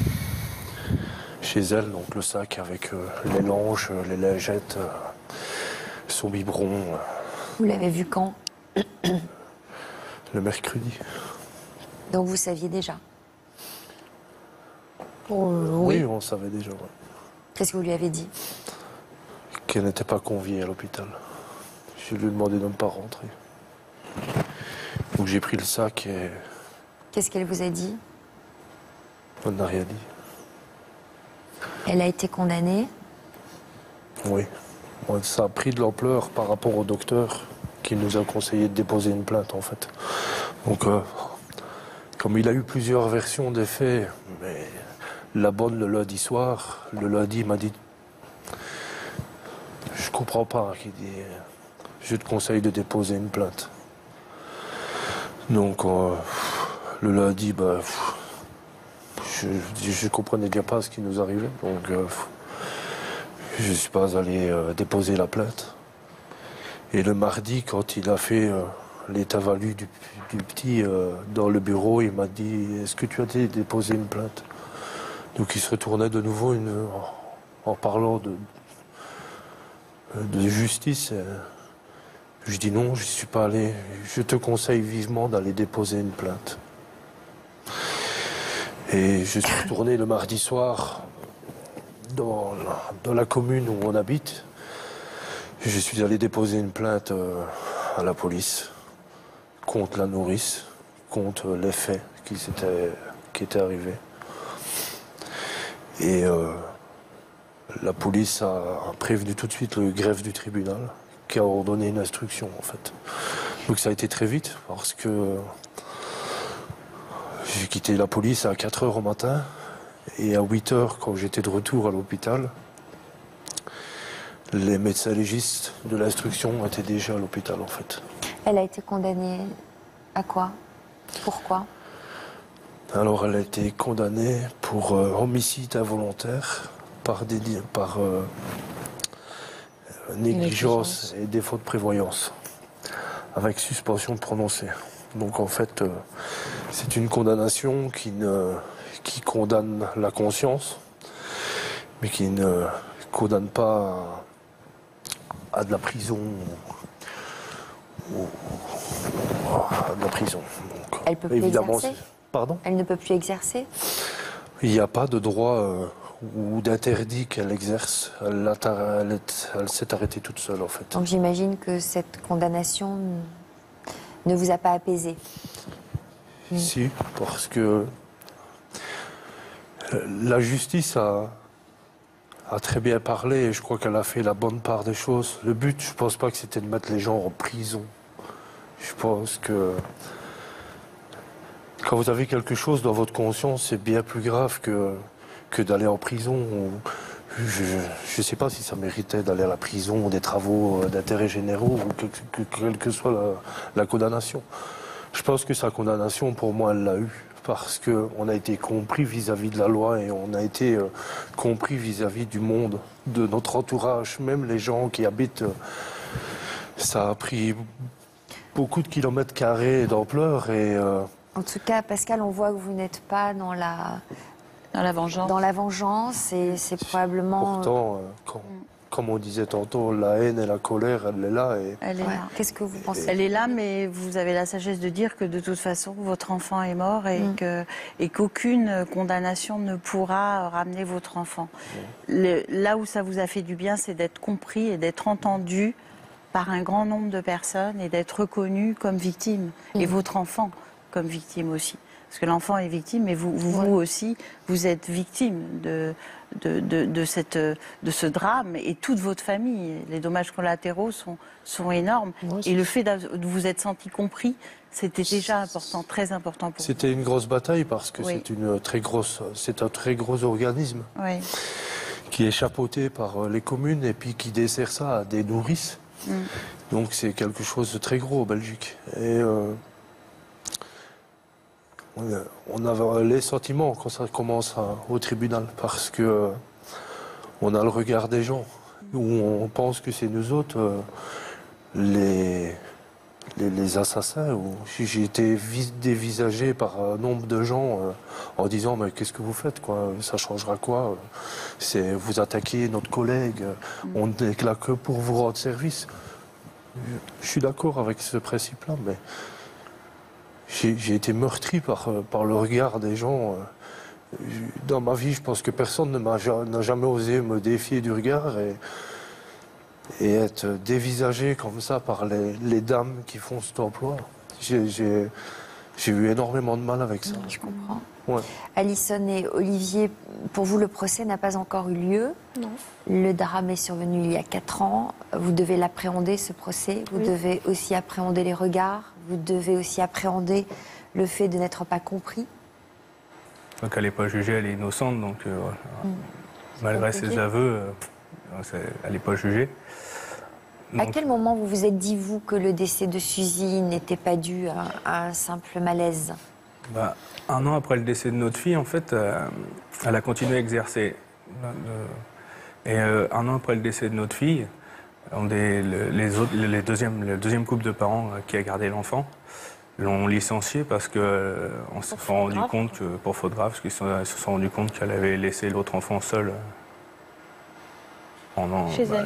chez elle, donc le sac avec les langes, les lingettes, son biberon. Vous l'avez vu quand? Le mercredi. Donc vous saviez déjà? Oui. Oui, on savait déjà. Ouais. Qu'est-ce que vous lui avez dit? Qu'elle n'était pas conviée à l'hôpital. Je lui ai demandé de ne pas rentrer. Donc j'ai pris le sac et Qu'est-ce qu'elle vous a dit? on n'a rien dit. Elle a été condamnée? Oui. Bon, ça a pris de l'ampleur par rapport au docteur qui nous a conseillé de déposer une plainte en fait. Donc comme il a eu plusieurs versions des faits, mais la bonne le lundi soir, le lundi il m'a dit je comprends pas, qu'il dit je te conseille de déposer une plainte. Donc le lundi, je comprenais bien pas ce qui nous arrivait, donc je suis pas allé déposer la plainte. Et le mardi, quand il a fait l'état valu du petit dans le bureau, il m'a dit est-ce que tu as déposé une plainte? Donc il se retournait de nouveau en parlant de justice. Je dis non, je ne suis pas allé. Je te conseille vivement d'aller déposer une plainte. Et je suis retourné le mardi soir dans la commune où on habite. Je suis allé déposer une plainte à la police contre la nourrice, contre les faits qui étaient arrivés. Et la police a prévenu tout de suite le greffe du tribunal qui a ordonné une instruction en fait. Donc ça a été très vite parce que j'ai quitté la police à 4 h au matin et à 8 h quand j'étais de retour à l'hôpital, les médecins légistes de l'instruction étaient déjà à l'hôpital en fait. Elle a été condamnée à quoi? Pourquoi? Alors elle a été condamnée pour homicide involontaire par négligence et défaut de prévoyance, avec suspension prononcée. Donc en fait, c'est une condamnation qui condamne la conscience, mais qui ne condamne pas à de la prison. À de la prison. Donc, elle peut plus évidemment, exercer? Pardon? Elle ne peut plus exercer? Il n'y a pas de droit ou d'interdit qu'elle exerce. Elle s'est arrêtée toute seule, en fait. Donc j'imagine que cette condamnation ne vous a pas apaisé. Si, parce que la justice a très bien parlé et je crois qu'elle a fait la bonne part des choses. Le but, je ne pense pas que c'était de mettre les gens en prison. Je pense que quand vous avez quelque chose dans votre conscience, c'est bien plus grave que d'aller en prison. Je ne sais pas si ça méritait d'aller à la prison ou des travaux d'intérêt généraux ou quelle que soit la condamnation. Je pense que sa condamnation, pour moi, elle l'a eue. Parce qu'on a été compris vis-à-vis de la loi et on a été compris vis-à-vis du monde, de notre entourage, même les gens qui habitent. Ça a pris beaucoup de kilomètres carrés d'ampleur et... En tout cas, Pascal, on voit que vous n'êtes pas dans la vengeance. Dans la vengeance, et c'est probablement... Pourtant, comme on disait tantôt, la haine et la colère, elle est là. Elle est là. Qu'est-ce que vous pensez? Elle est là, mais vous avez la sagesse de dire que de toute façon, votre enfant est mort et qu'aucune condamnation ne pourra ramener votre enfant. Là où ça vous a fait du bien, c'est d'être compris et d'être entendu par un grand nombre de personnes et d'être reconnu comme victime. Et votre enfant comme victime aussi. Parce que l'enfant est victime, mais vous aussi, vous êtes victime de ce drame et toute votre famille. Les dommages collatéraux sont énormes. Et le fait de vous être senti compris, c'était déjà important, très important pour vous. C'était une grosse bataille parce que c'est un très gros organisme qui est chapeauté par les communes et puis qui dessert ça à des nourrices. Donc c'est quelque chose de très gros en Belgique. Et on a les sentiments quand ça commence au tribunal parce que on a le regard des gens où on pense que c'est nous autres les assassins. J'ai été dévisagé par un nombre de gens en disant mais qu'est-ce que vous faites quoi, ça changera quoi, c'est vous attaquez notre collègue, on n'est là que pour vous rendre service. Je suis d'accord avec ce principe-là, mais j'ai été meurtri par le regard des gens Dans ma vie, je pense que personne n'a jamais osé me défier du regard et être dévisagé comme ça par les dames qui font cet emploi. J'ai eu énormément de mal avec ça. Je comprends. Ouais. Alison et Olivier, pour vous, le procès n'a pas encore eu lieu. Non. Le drame est survenu il y a 4 ans. Vous devez l'appréhender, ce procès. Vous devez aussi appréhender les regards. Vous devez aussi appréhender le fait de n'être pas compris. Donc elle n'est pas jugée, elle est innocente, donc voilà. Malgré ses aveux, elle n'est pas jugée. À quel moment vous vous êtes dit, vous, que le décès de Suzy n'était pas dû à un simple malaise? 1 an après le décès de notre fille, en fait, elle a continué à exercer. Et 1 an après le décès de notre fille, le deuxième couple de parents qui a gardé l'enfant l'ont licenciée parce qu'on s'est rendu compte que, pour faute grave, parce qu'ils se sont rendus compte qu'elle avait laissé l'autre enfant seul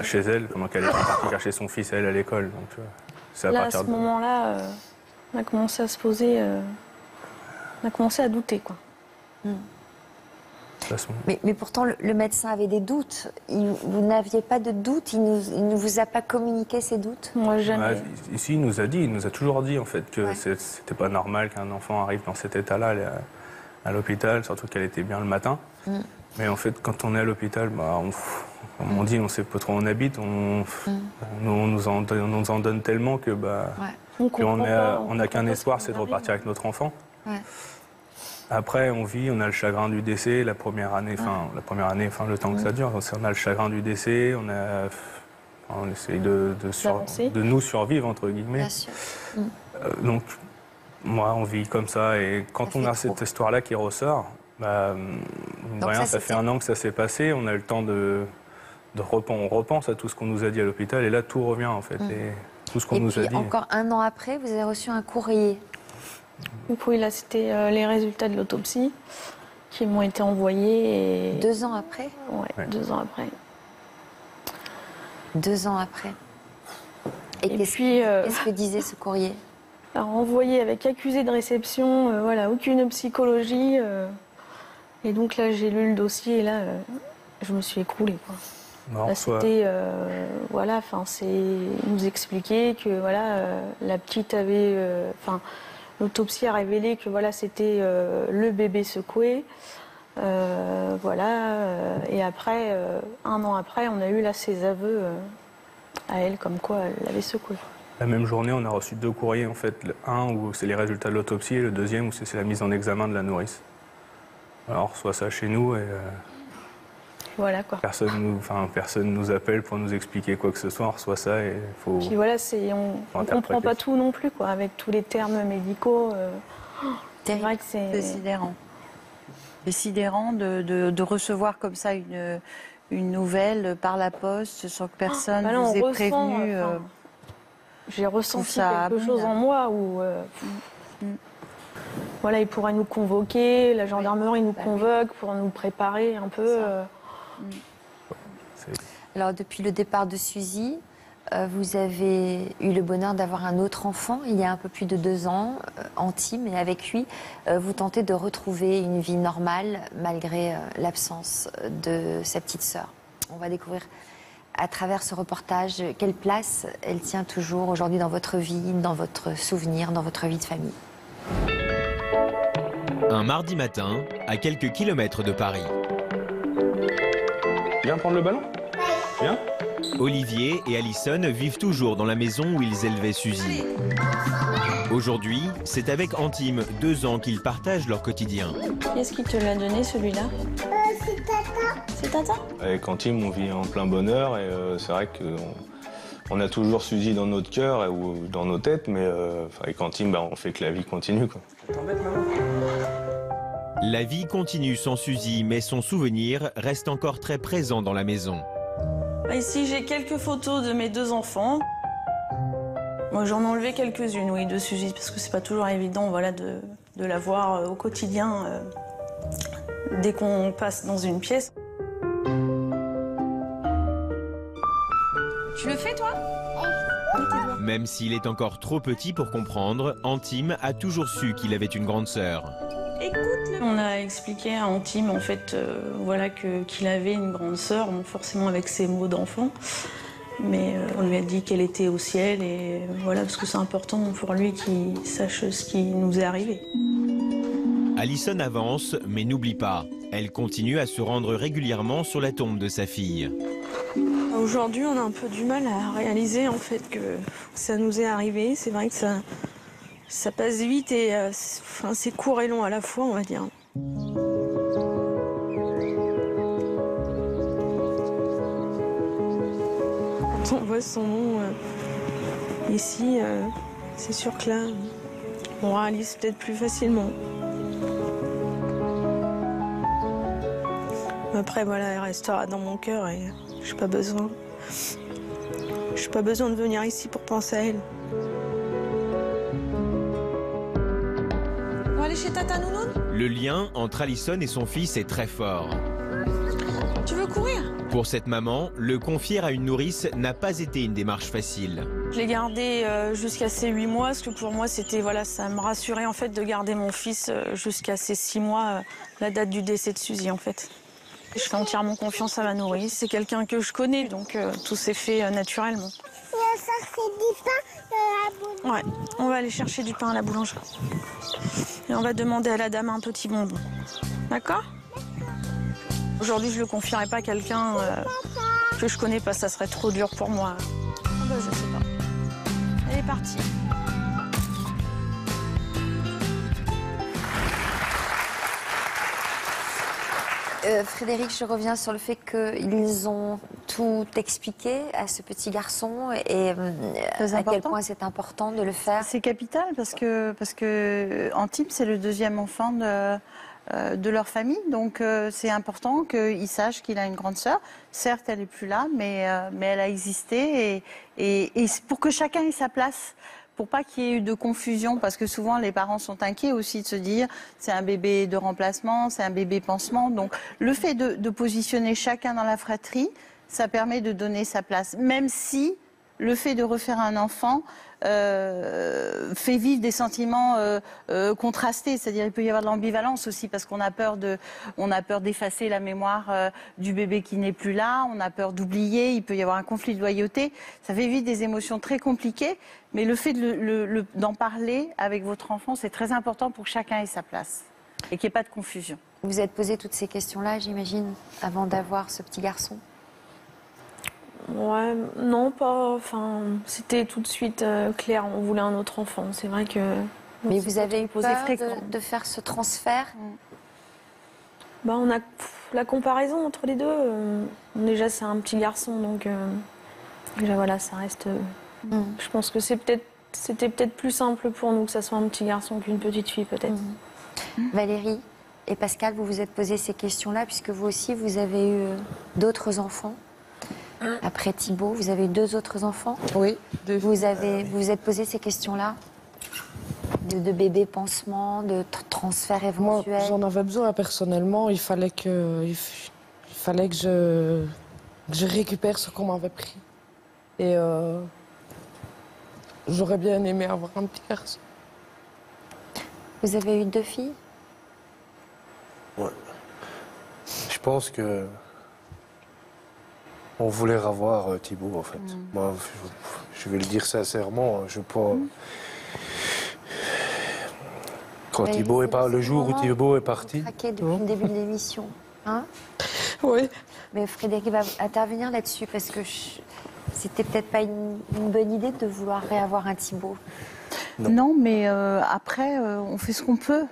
chez elle, pendant qu'elle était partie chercher son fils à l'école. Donc, c'est à ce moment-là, on a commencé à se poser, on a commencé à douter, quoi. Mais pourtant, le médecin avait des doutes. Vous n'aviez pas de doute? Il ne vous a pas communiqué ses doutes? Moi, jamais. Ici, il nous a toujours dit en fait que c'était pas normal qu'un enfant arrive dans cet état-là à l'hôpital, surtout qu'elle était bien le matin. Mais en fait, quand on est à l'hôpital, on dit on sait pas trop où on habite, on nous en donne tellement que on n'a qu'un espoir, c'est de repartir avec notre enfant. Après, on a le chagrin du décès, la première année, le temps que ça dure. On a le chagrin du décès, on essaye de nous survivre, entre guillemets. Bien sûr. Donc, moi, on vit comme ça. Et quand on a cette histoire-là qui ressort, ça fait 1 an que ça s'est passé, on a le temps on repense à tout ce qu'on nous a dit à l'hôpital, et là, tout revient, en fait. Et tout ce qu'on nous a dit. Encore 1 an après, vous avez reçu un courrier. Oui, là, c'était les résultats de l'autopsie qui m'ont été envoyés. 2 ans après? Ouais, 2 ans après. 2 ans après. Et qu'est-ce que disait ce courrier? Alors, envoyé avec accusé de réception, aucune psychologie. Et donc là, j'ai lu le dossier et là, je me suis écroulée, quoi. Là, c'était, nous expliquer que la petite avait, l'autopsie a révélé que c'était le bébé secoué, et après, 1 an après, on a eu là ses aveux à elle, comme quoi elle l'avait secoué. La même journée, on a reçu 2 courriers, en fait, un où c'est les résultats de l'autopsie et le deuxième où c'est la mise en examen de la nourrice. Alors, on reçoit ça chez nous et voilà, quoi. Personne nous appelle pour nous expliquer quoi que ce soit, on reçoit ça et il faut... Puis on ne comprend pas tout non plus, quoi, avec tous les termes médicaux. C'est vrai que c'est sidérant. C'est sidérant de recevoir comme ça une nouvelle par la poste sans que personne vous ait prévenu. J'ai ressenti quelque chose en moi où il pourrait nous convoquer, la gendarmerie nous convoque pour nous préparer un peu. Alors, depuis le départ de Suzy, vous avez eu le bonheur d'avoir un autre enfant il y a un peu plus de 2 ans, Antime, et avec lui, vous tentez de retrouver une vie normale malgré l'absence de sa petite sœur. On va découvrir à travers ce reportage quelle place elle tient toujours aujourd'hui dans votre vie, dans votre souvenir, dans votre vie de famille. Un mardi matin, à quelques kilomètres de Paris. Viens prendre le ballon? Viens. Olivier et Alison vivent toujours dans la maison où ils élevaient Suzy. Aujourd'hui, c'est avec Antime, 2 ans, qu'ils partagent leur quotidien. Qu'est-ce qui te l'a donné, celui-là? C'est Tata. C'est Tata? Avec Antime, on vit en plein bonheur et c'est vrai qu'on a toujours Suzy dans notre cœur ou dans nos têtes, mais avec Antime, on fait que la vie continue, quoi. La vie continue sans Suzy, mais son souvenir reste encore très présent dans la maison. Ici, j'ai quelques photos de mes 2 enfants. Moi, j'en ai enlevé quelques-unes, oui, de Suzy, parce que c'est pas toujours évident, de la voir au quotidien dès qu'on passe dans une pièce. Tu le fais, toi? Même s'il est encore trop petit pour comprendre, Antime a toujours su qu'il avait une grande sœur. On a expliqué à Antime en fait, voilà, qu'il avait une grande sœur, bon, forcément avec ses mots d'enfant, mais on lui a dit qu'elle était au ciel et voilà, parce que c'est important pour lui qu'il sache ce qui nous est arrivé. Alison avance, mais n'oublie pas. Elle continue à se rendre régulièrement sur la tombe de sa fille. Aujourd'hui, on a un peu du mal à réaliser en fait que ça nous est arrivé. C'est vrai que ça passe vite et c'est court et long à la fois, on va dire. Quand on voit son nom ici, c'est sûr que là, on réalise peut-être plus facilement. Après, voilà, elle restera dans mon cœur et j'ai pas besoin. J'ai pas besoin de venir ici pour penser à elle. On va aller chez Tata Nounoun ? Le lien entre Alison et son fils est très fort. Tu veux courir ? Pour cette maman, le confier à une nourrice n'a pas été une démarche facile. Je l'ai gardé jusqu'à ses 8 mois, parce que pour moi, c'était, voilà, ça me rassurait en fait de garder mon fils jusqu'à ses 6 mois, la date du décès de Suzy en fait. Je fais entièrement confiance à ma nourrice. C'est quelqu'un que je connais, donc tout s'est fait naturellement. On va chercher du pain à la boulangerie. Ouais, on va aller chercher du pain à la boulangerie. Et on va demander à la dame un petit bonbon. D'accord ? Aujourd'hui, je ne le confierai pas à quelqu'un que je connais pas, ça serait trop dur pour moi. Je sais pas. Elle est partie. Frédéric, je reviens sur le fait qu'ils ont tout expliqué à ce petit garçon et à quel point c'est important de le faire. C'est capital parce que Antime, c'est le deuxième enfant de leur famille, donc c'est important qu'il sache qu'il a une grande sœur. Certes, elle n'est plus là, mais elle a existé et pour que chacun ait sa place. Pour pas qu'il y ait eu de confusion, parce que souvent les parents sont inquiets aussi de se dire c'est un bébé de remplacement, c'est un bébé pansement. Donc le fait de positionner chacun dans la fratrie, ça permet de donner sa place. Même si le fait de refaire un enfant fait vivre des sentiments contrastés, c'est-à-dire il peut y avoir de l'ambivalence aussi parce qu'on a peur d'effacer la mémoire du bébé qui n'est plus là, on a peur d'oublier, il peut y avoir un conflit de loyauté, ça fait vivre des émotions très compliquées, mais le fait d'en parler avec votre enfant, c'est très important pour que chacun ait sa place et qu'il n'y ait pas de confusion. Vous êtes posé toutes ces questions-là, j'imagine, avant d'avoir ce petit garçon? Ouais, non, pas. Enfin, c'était tout de suite clair. On voulait un autre enfant. C'est vrai que. Mais vous avez eu peur de faire ce transfert? Bah, on a la comparaison entre les deux. Déjà, c'est un petit garçon, donc déjà voilà, ça reste. Je pense que c'était peut-être plus simple pour nous que ça soit un petit garçon qu'une petite fille, peut-être. Valérie et Pascal, vous vous êtes posé ces questions-là puisque vous aussi, vous avez eu d'autres enfants. Après Thibaut, vous avez eu 2 autres enfants. Oui. Vous vous êtes posé ces questions-là de bébé pansement, de transfert éventuel? Moi, j'en avais besoin personnellement. Il fallait que je récupère ce qu'on m'avait pris. Et j'aurais bien aimé avoir un petit garçon. Vous avez eu 2 filles? Ouais. Je pense que on voulait revoir Thibaut, en fait. Moi, je vais le dire sincèrement, je pas. Quand Thibaut est pas, le jour où Thibaut est parti. Craqué depuis le début de l'émission, hein? Oui. Mais Frédéric va intervenir là-dessus parce que c'était peut-être pas une bonne idée de vouloir réavoir un Thibaut. Non, mais après, on fait ce qu'on peut.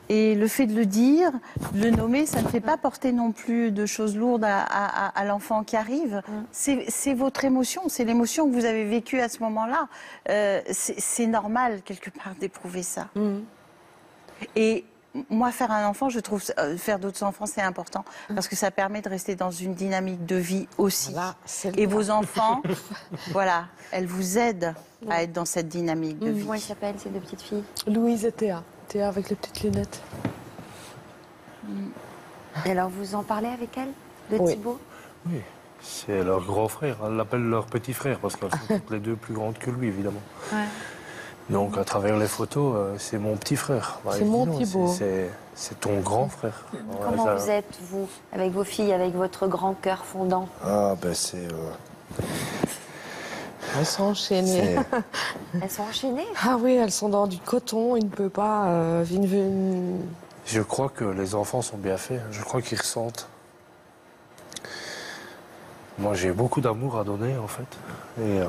Et le fait de le dire, de le nommer, ça ne fait pas porter non plus de choses lourdes à l'enfant qui arrive. C'est votre émotion, c'est l'émotion que vous avez vécue à ce moment-là. C'est normal, quelque part, d'éprouver ça. Et moi, faire un enfant, je trouve, faire d'autres enfants, c'est important. Parce que ça permet de rester dans une dynamique de vie aussi. Voilà, et vos enfants, voilà, elles vous aident à être dans cette dynamique de vie. Comment elles s'appellent, ces 2 petites filles? Louise et Théa. Théa avec les petites lunettes. Et alors, vous en parlez avec elles, de Thibaut? Oui, c'est leur grand frère. Elle l'appelle leur petit frère parce qu'elles sont toutes les 2 plus grandes que lui, évidemment. Ouais. Donc à travers les photos, c'est mon petit frère. C'est mon Thibaut. C'est ton grand frère. Comment vous êtes, vous, avec vos filles, avec votre grand cœur fondant? Ah ben c'est... Elles sont enchaînées. Elles sont enchaînées? Ah oui, elles sont dans du coton, il ne peut pas... Je crois que les enfants sont bien faits, je crois qu'ils ressentent. Moi j'ai beaucoup d'amour à donner en fait. Et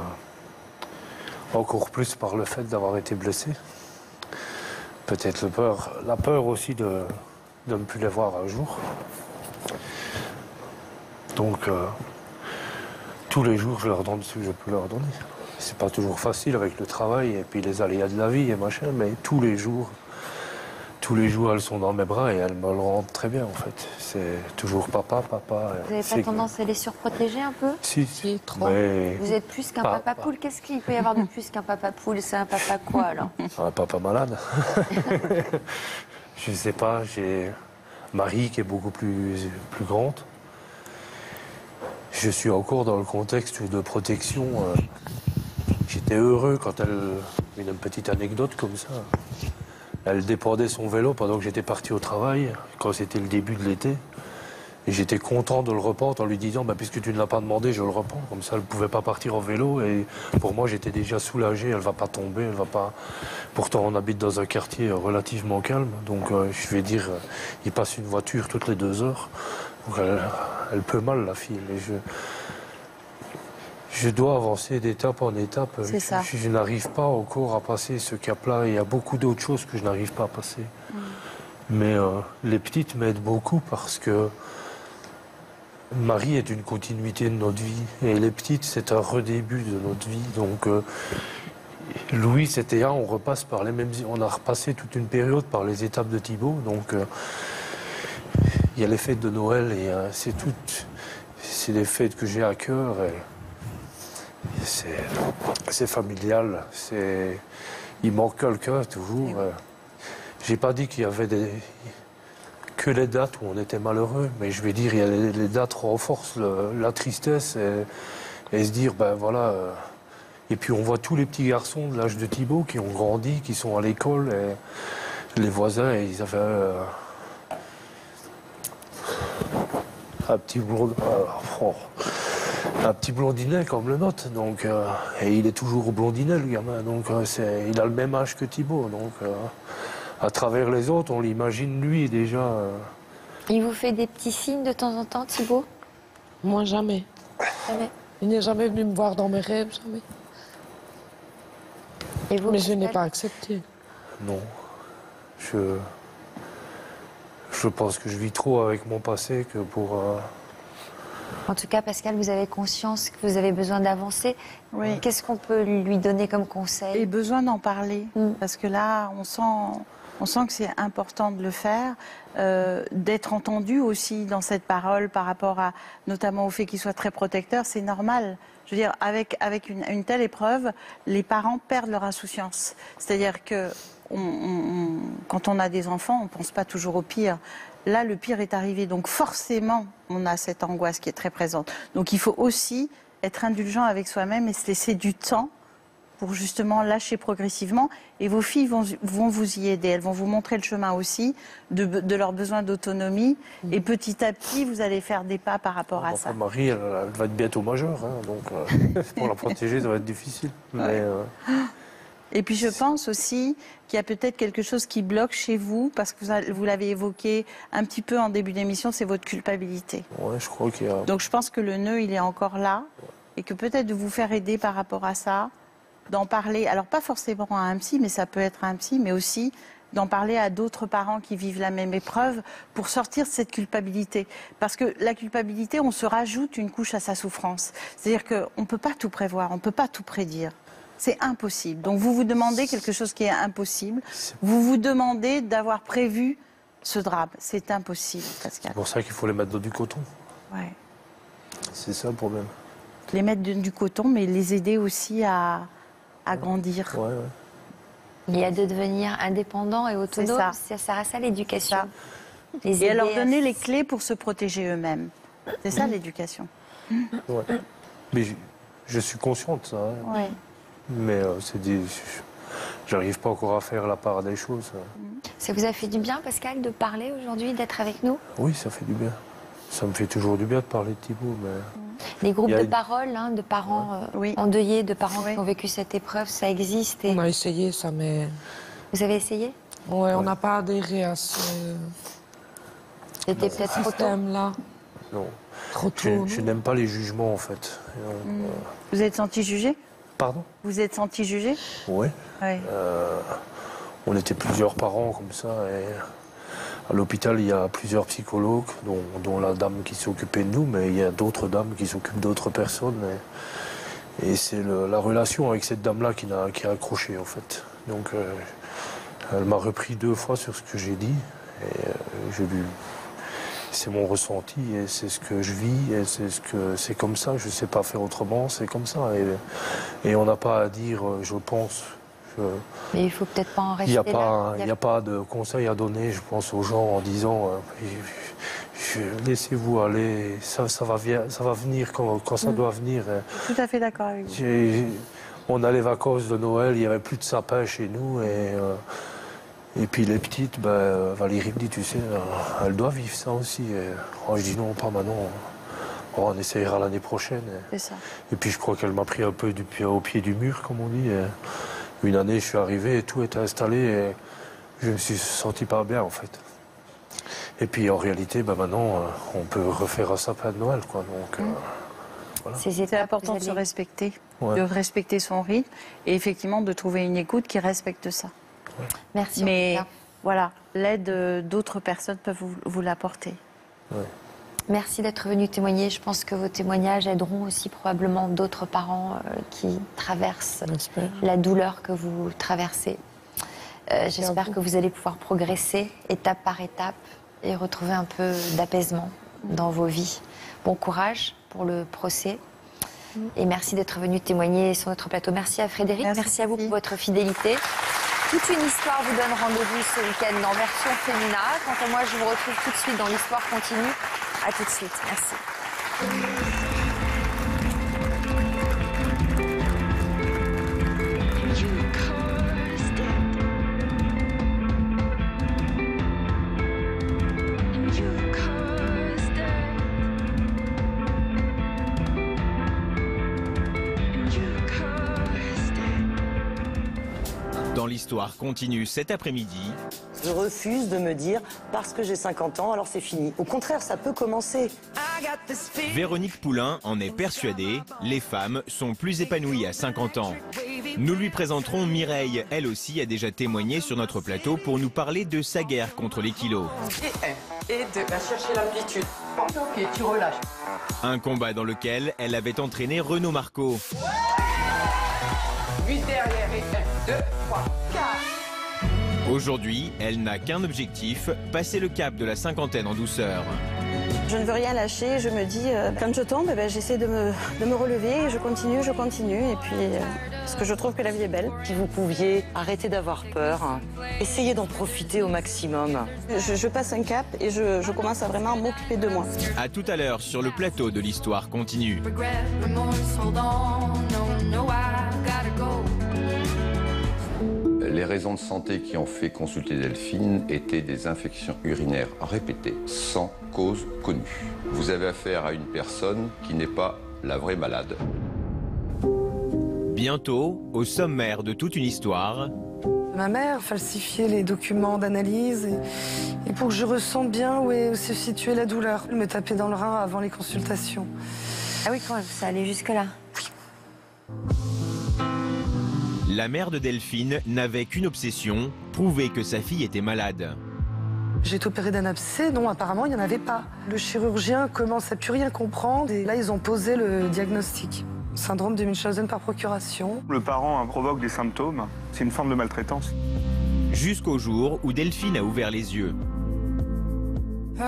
encore plus par le fait d'avoir été blessé. Peut-être la peur aussi de ne plus les voir un jour. Donc tous les jours je leur donne ce que je peux leur donner. C'est pas toujours facile avec le travail et puis les aléas de la vie et machin, mais tous les jours elles sont dans mes bras et elles me le rendent très bien en fait. C'est toujours papa. Vous n'avez pas tendance à les surprotéger un peu? Si, trop. Mais... Vous êtes plus qu'un papa poule. Qu'est-ce qu'il peut y avoir de plus qu'un papa poule? C'est un papa quoi alors? Un papa malade. Je sais pas, j'ai Marie qui est beaucoup plus grande. Je suis encore dans le contexte de protection. J'étais heureux quand une petite anecdote comme ça. Elle dépendait son vélo pendant que j'étais parti au travail, quand c'était le début de l'été. Et j'étais content de le reprendre en lui disant puisque tu ne l'as pas demandé, je le reprends. Comme ça, elle ne pouvait pas partir en vélo. Et pour moi, j'étais déjà soulagé. Elle ne va pas tomber, elle va pas. Pourtant, on habite dans un quartier relativement calme. Donc, je vais dire, il passe une voiture toutes les 2 heures. Donc, elle peut mal, la fille. Mais je dois avancer d'étape en étape. C'est ça. Je n'arrive pas encore à passer ce cap-là. Il y a beaucoup d'autres choses que je n'arrive pas à passer. Mais les petites m'aident beaucoup parce que Marie est une continuité de notre vie. Et les petites, c'est un redébut de notre vie. Donc, Louis, c'était on repasse par les mêmes... On a repassé toute une période par les étapes de Thibaut. Donc, il y a les fêtes de Noël et c'est des fêtes que j'ai à cœur. Et c'est familial. Il manque quelqu'un toujours. J'ai pas dit qu'il y avait que les dates où on était malheureux, mais je vais dire, il y a les dates renforcent la tristesse et se dire, voilà. Et puis on voit tous les petits garçons de l'âge de Thibaut qui ont grandi, qui sont à l'école, et les voisins, ils avaient un petit blondinet comme le nôtre, donc, et il est toujours blondinet le gamin, donc il a le même âge que Thibaut, donc à travers les autres, on l'imagine lui déjà. Il vous fait des petits signes de temps en temps, Thibaut? Moi, jamais. Jamais. Il n'est jamais venu me voir dans mes rêves, jamais. Et vous, mais je n'ai pas accepté. Non. Je pense que je vis trop avec mon passé que pour... En tout cas, Pascal, vous avez conscience que vous avez besoin d'avancer. Oui. Qu'est-ce qu'on peut lui donner comme conseil? Et besoin d'en parler, parce que là, on sent que c'est important de le faire, d'être entendu aussi dans cette parole par rapport à, notamment au fait qu'il soit très protecteur, c'est normal. Je veux dire, avec une telle épreuve, les parents perdent leur insouciance. C'est-à-dire que quand on a des enfants, on ne pense pas toujours au pire. Là, le pire est arrivé, donc forcément, on a cette angoisse qui est très présente. Donc il faut aussi être indulgent avec soi-même et se laisser du temps pour justement lâcher progressivement. Et vos filles vont vous y aider, elles vont vous montrer le chemin aussi de leur besoin d'autonomie. Et petit à petit, vous allez faire des pas par rapport à ça. Marie, elle va être bientôt majeure, hein, donc pour la protéger, ça va être difficile. Mais, Et puis je pense aussi qu'il y a peut-être quelque chose qui bloque chez vous, parce que vous l'avez évoqué un petit peu en début d'émission, c'est votre culpabilité. Ouais, je crois qu'il y a... Donc je pense que le nœud, il est encore là, et que peut-être de vous faire aider par rapport à ça, d'en parler, alors pas forcément à un psy, mais ça peut être un psy, mais aussi d'en parler à d'autres parents qui vivent la même épreuve pour sortir de cette culpabilité. Parce que la culpabilité, on se rajoute une couche à sa souffrance. C'est-à-dire qu'on ne peut pas tout prévoir, on ne peut pas tout prédire. C'est impossible. Donc vous vous demandez quelque chose qui est impossible. Vous vous demandez d'avoir prévu ce drame. C'est impossible, Pascal. C'est pour ça qu'il faut les mettre dans du coton. Ouais. C'est ça le problème. Les mettre dans du coton, mais les aider aussi à grandir. Ouais. Il y a de devenir indépendant et autonome. Ça sert à ça l'éducation. Et à leur donner les clés pour se protéger eux-mêmes. C'est ça l'éducation. Ouais. Mais je suis conscient de ça. Hein. Ouais. Mais j'arrive pas encore à faire la part des choses. Ça vous a fait du bien, Pascal, de parler aujourd'hui, d'être avec nous? Oui, ça fait du bien. Ça me fait toujours du bien de parler de Thibaut, mais... Les groupes de parole, hein, de parents endeuillés, de parents qui ont vécu cette épreuve, ça existe. On a essayé ça, mais... Vous avez essayé? Ouais, on n'a pas adhéré à ce... C'était peut-être trop tôt. Là. Non. Trop tôt. Je n'aime pas les jugements, en fait. Vous êtes senti jugé? Pardon? Vous êtes senti jugé? Oui. Ouais. On était plusieurs parents comme ça. Et à l'hôpital, il y a plusieurs psychologues, dont la dame qui s'occupait de nous, mais il y a d'autres dames qui s'occupent d'autres personnes. Et c'est la relation avec cette dame-là qui a accroché, en fait. Donc, elle m'a repris 2 fois sur ce que j'ai dit. Et c'est mon ressenti et c'est ce que je vis et c'est comme ça. Je ne sais pas faire autrement, c'est comme ça. Et on n'a pas à dire, je pense. Mais il faut peut-être pas en rester là. Il n'y a pas de conseil à donner, je pense, aux gens en disant laissez-vous aller, ça va venir quand ça doit venir. Tout à fait d'accord avec vous. On a les vacances de Noël, il n'y avait plus de sapin chez nous. Et puis les petites, Valérie me dit, tu sais, elle doit vivre ça aussi. Je dis non, pas maintenant. On essayera l'année prochaine. C'est ça. Et puis je crois qu'elle m'a pris un peu au pied du mur, comme on dit. Une année, je suis arrivé et tout était installé et je me suis senti pas bien, en fait. Et puis en réalité, maintenant, on peut refaire un sapin de Noël, quoi. Donc, voilà. C'est important de se respecter, de respecter son rythme et effectivement de trouver une écoute qui respecte ça. Merci. Mais voilà, l'aide d'autres personnes peuvent vous l'apporter. Ouais. Merci d'être venu témoigner. Je pense que vos témoignages aideront aussi probablement d'autres parents qui traversent la douleur que vous traversez. J'espère que vous allez pouvoir progresser étape par étape et retrouver un peu d'apaisement dans vos vies. Bon courage pour le procès. Et merci d'être venu témoigner sur notre plateau. Merci à Frédéric. Merci à vous pour votre fidélité. Toute une histoire vous donne rendez-vous ce week-end en version féminin. Quant à moi, je vous retrouve tout de suite dans l'Histoire continue. À tout de suite. Merci. Dans l'Histoire continue cet après-midi. Je refuse de me dire parce que j'ai 50 ans, alors c'est fini. Au contraire, ça peut commencer. Véronique Poulain en est persuadée, les femmes sont plus épanouies à 50 ans. Nous lui présenterons Mireille, elle aussi a déjà témoigné sur notre plateau pour nous parler de sa guerre contre les kilos. Et 1, et 2. Va chercher l'amplitude. Ok, tu relâches. Un combat dans lequel elle avait entraîné Renaud Marco. 8 derrière et 1, 2, 3, 4. Aujourd'hui, elle n'a qu'un objectif, passer le cap de la cinquantaine en douceur. Je ne veux rien lâcher, je me dis, quand je tombe, j'essaie de me relever, et je continue, et puis, parce que je trouve que la vie est belle. Si vous pouviez arrêter d'avoir peur, essayez d'en profiter au maximum. Je passe un cap et je commence à vraiment m'occuper de moi. À tout à l'heure sur le plateau de l'Histoire continue. Les raisons de santé qui ont fait consulter Delphine étaient des infections urinaires répétées, sans cause connue. Vous avez affaire à une personne qui n'est pas la vraie malade. Bientôt, au sommaire de toute une histoire. Ma mère falsifiait les documents d'analyse et pour que je ressente bien où se situait la douleur. Elle me tapait dans le rein avant les consultations. Ah oui, quand même, ça allait jusque-là. La mère de Delphine n'avait qu'une obsession, prouver que sa fille était malade. J'ai été opérée d'un abcès, non, apparemment il n'y en avait pas. Le chirurgien commence à plus rien comprendre et là ils ont posé le diagnostic. Syndrome de Munchausen par procuration. Le parent provoque des symptômes, c'est une forme de maltraitance. Jusqu'au jour où Delphine a ouvert les yeux.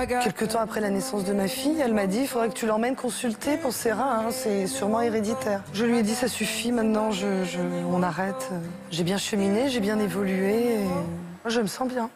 Quelque temps après la naissance de ma fille, elle m'a dit il faudrait que tu l'emmènes consulter pour ses reins, c'est sûrement héréditaire. Je lui ai dit ça suffit, maintenant on arrête. J'ai bien cheminé, j'ai bien évolué et je me sens bien.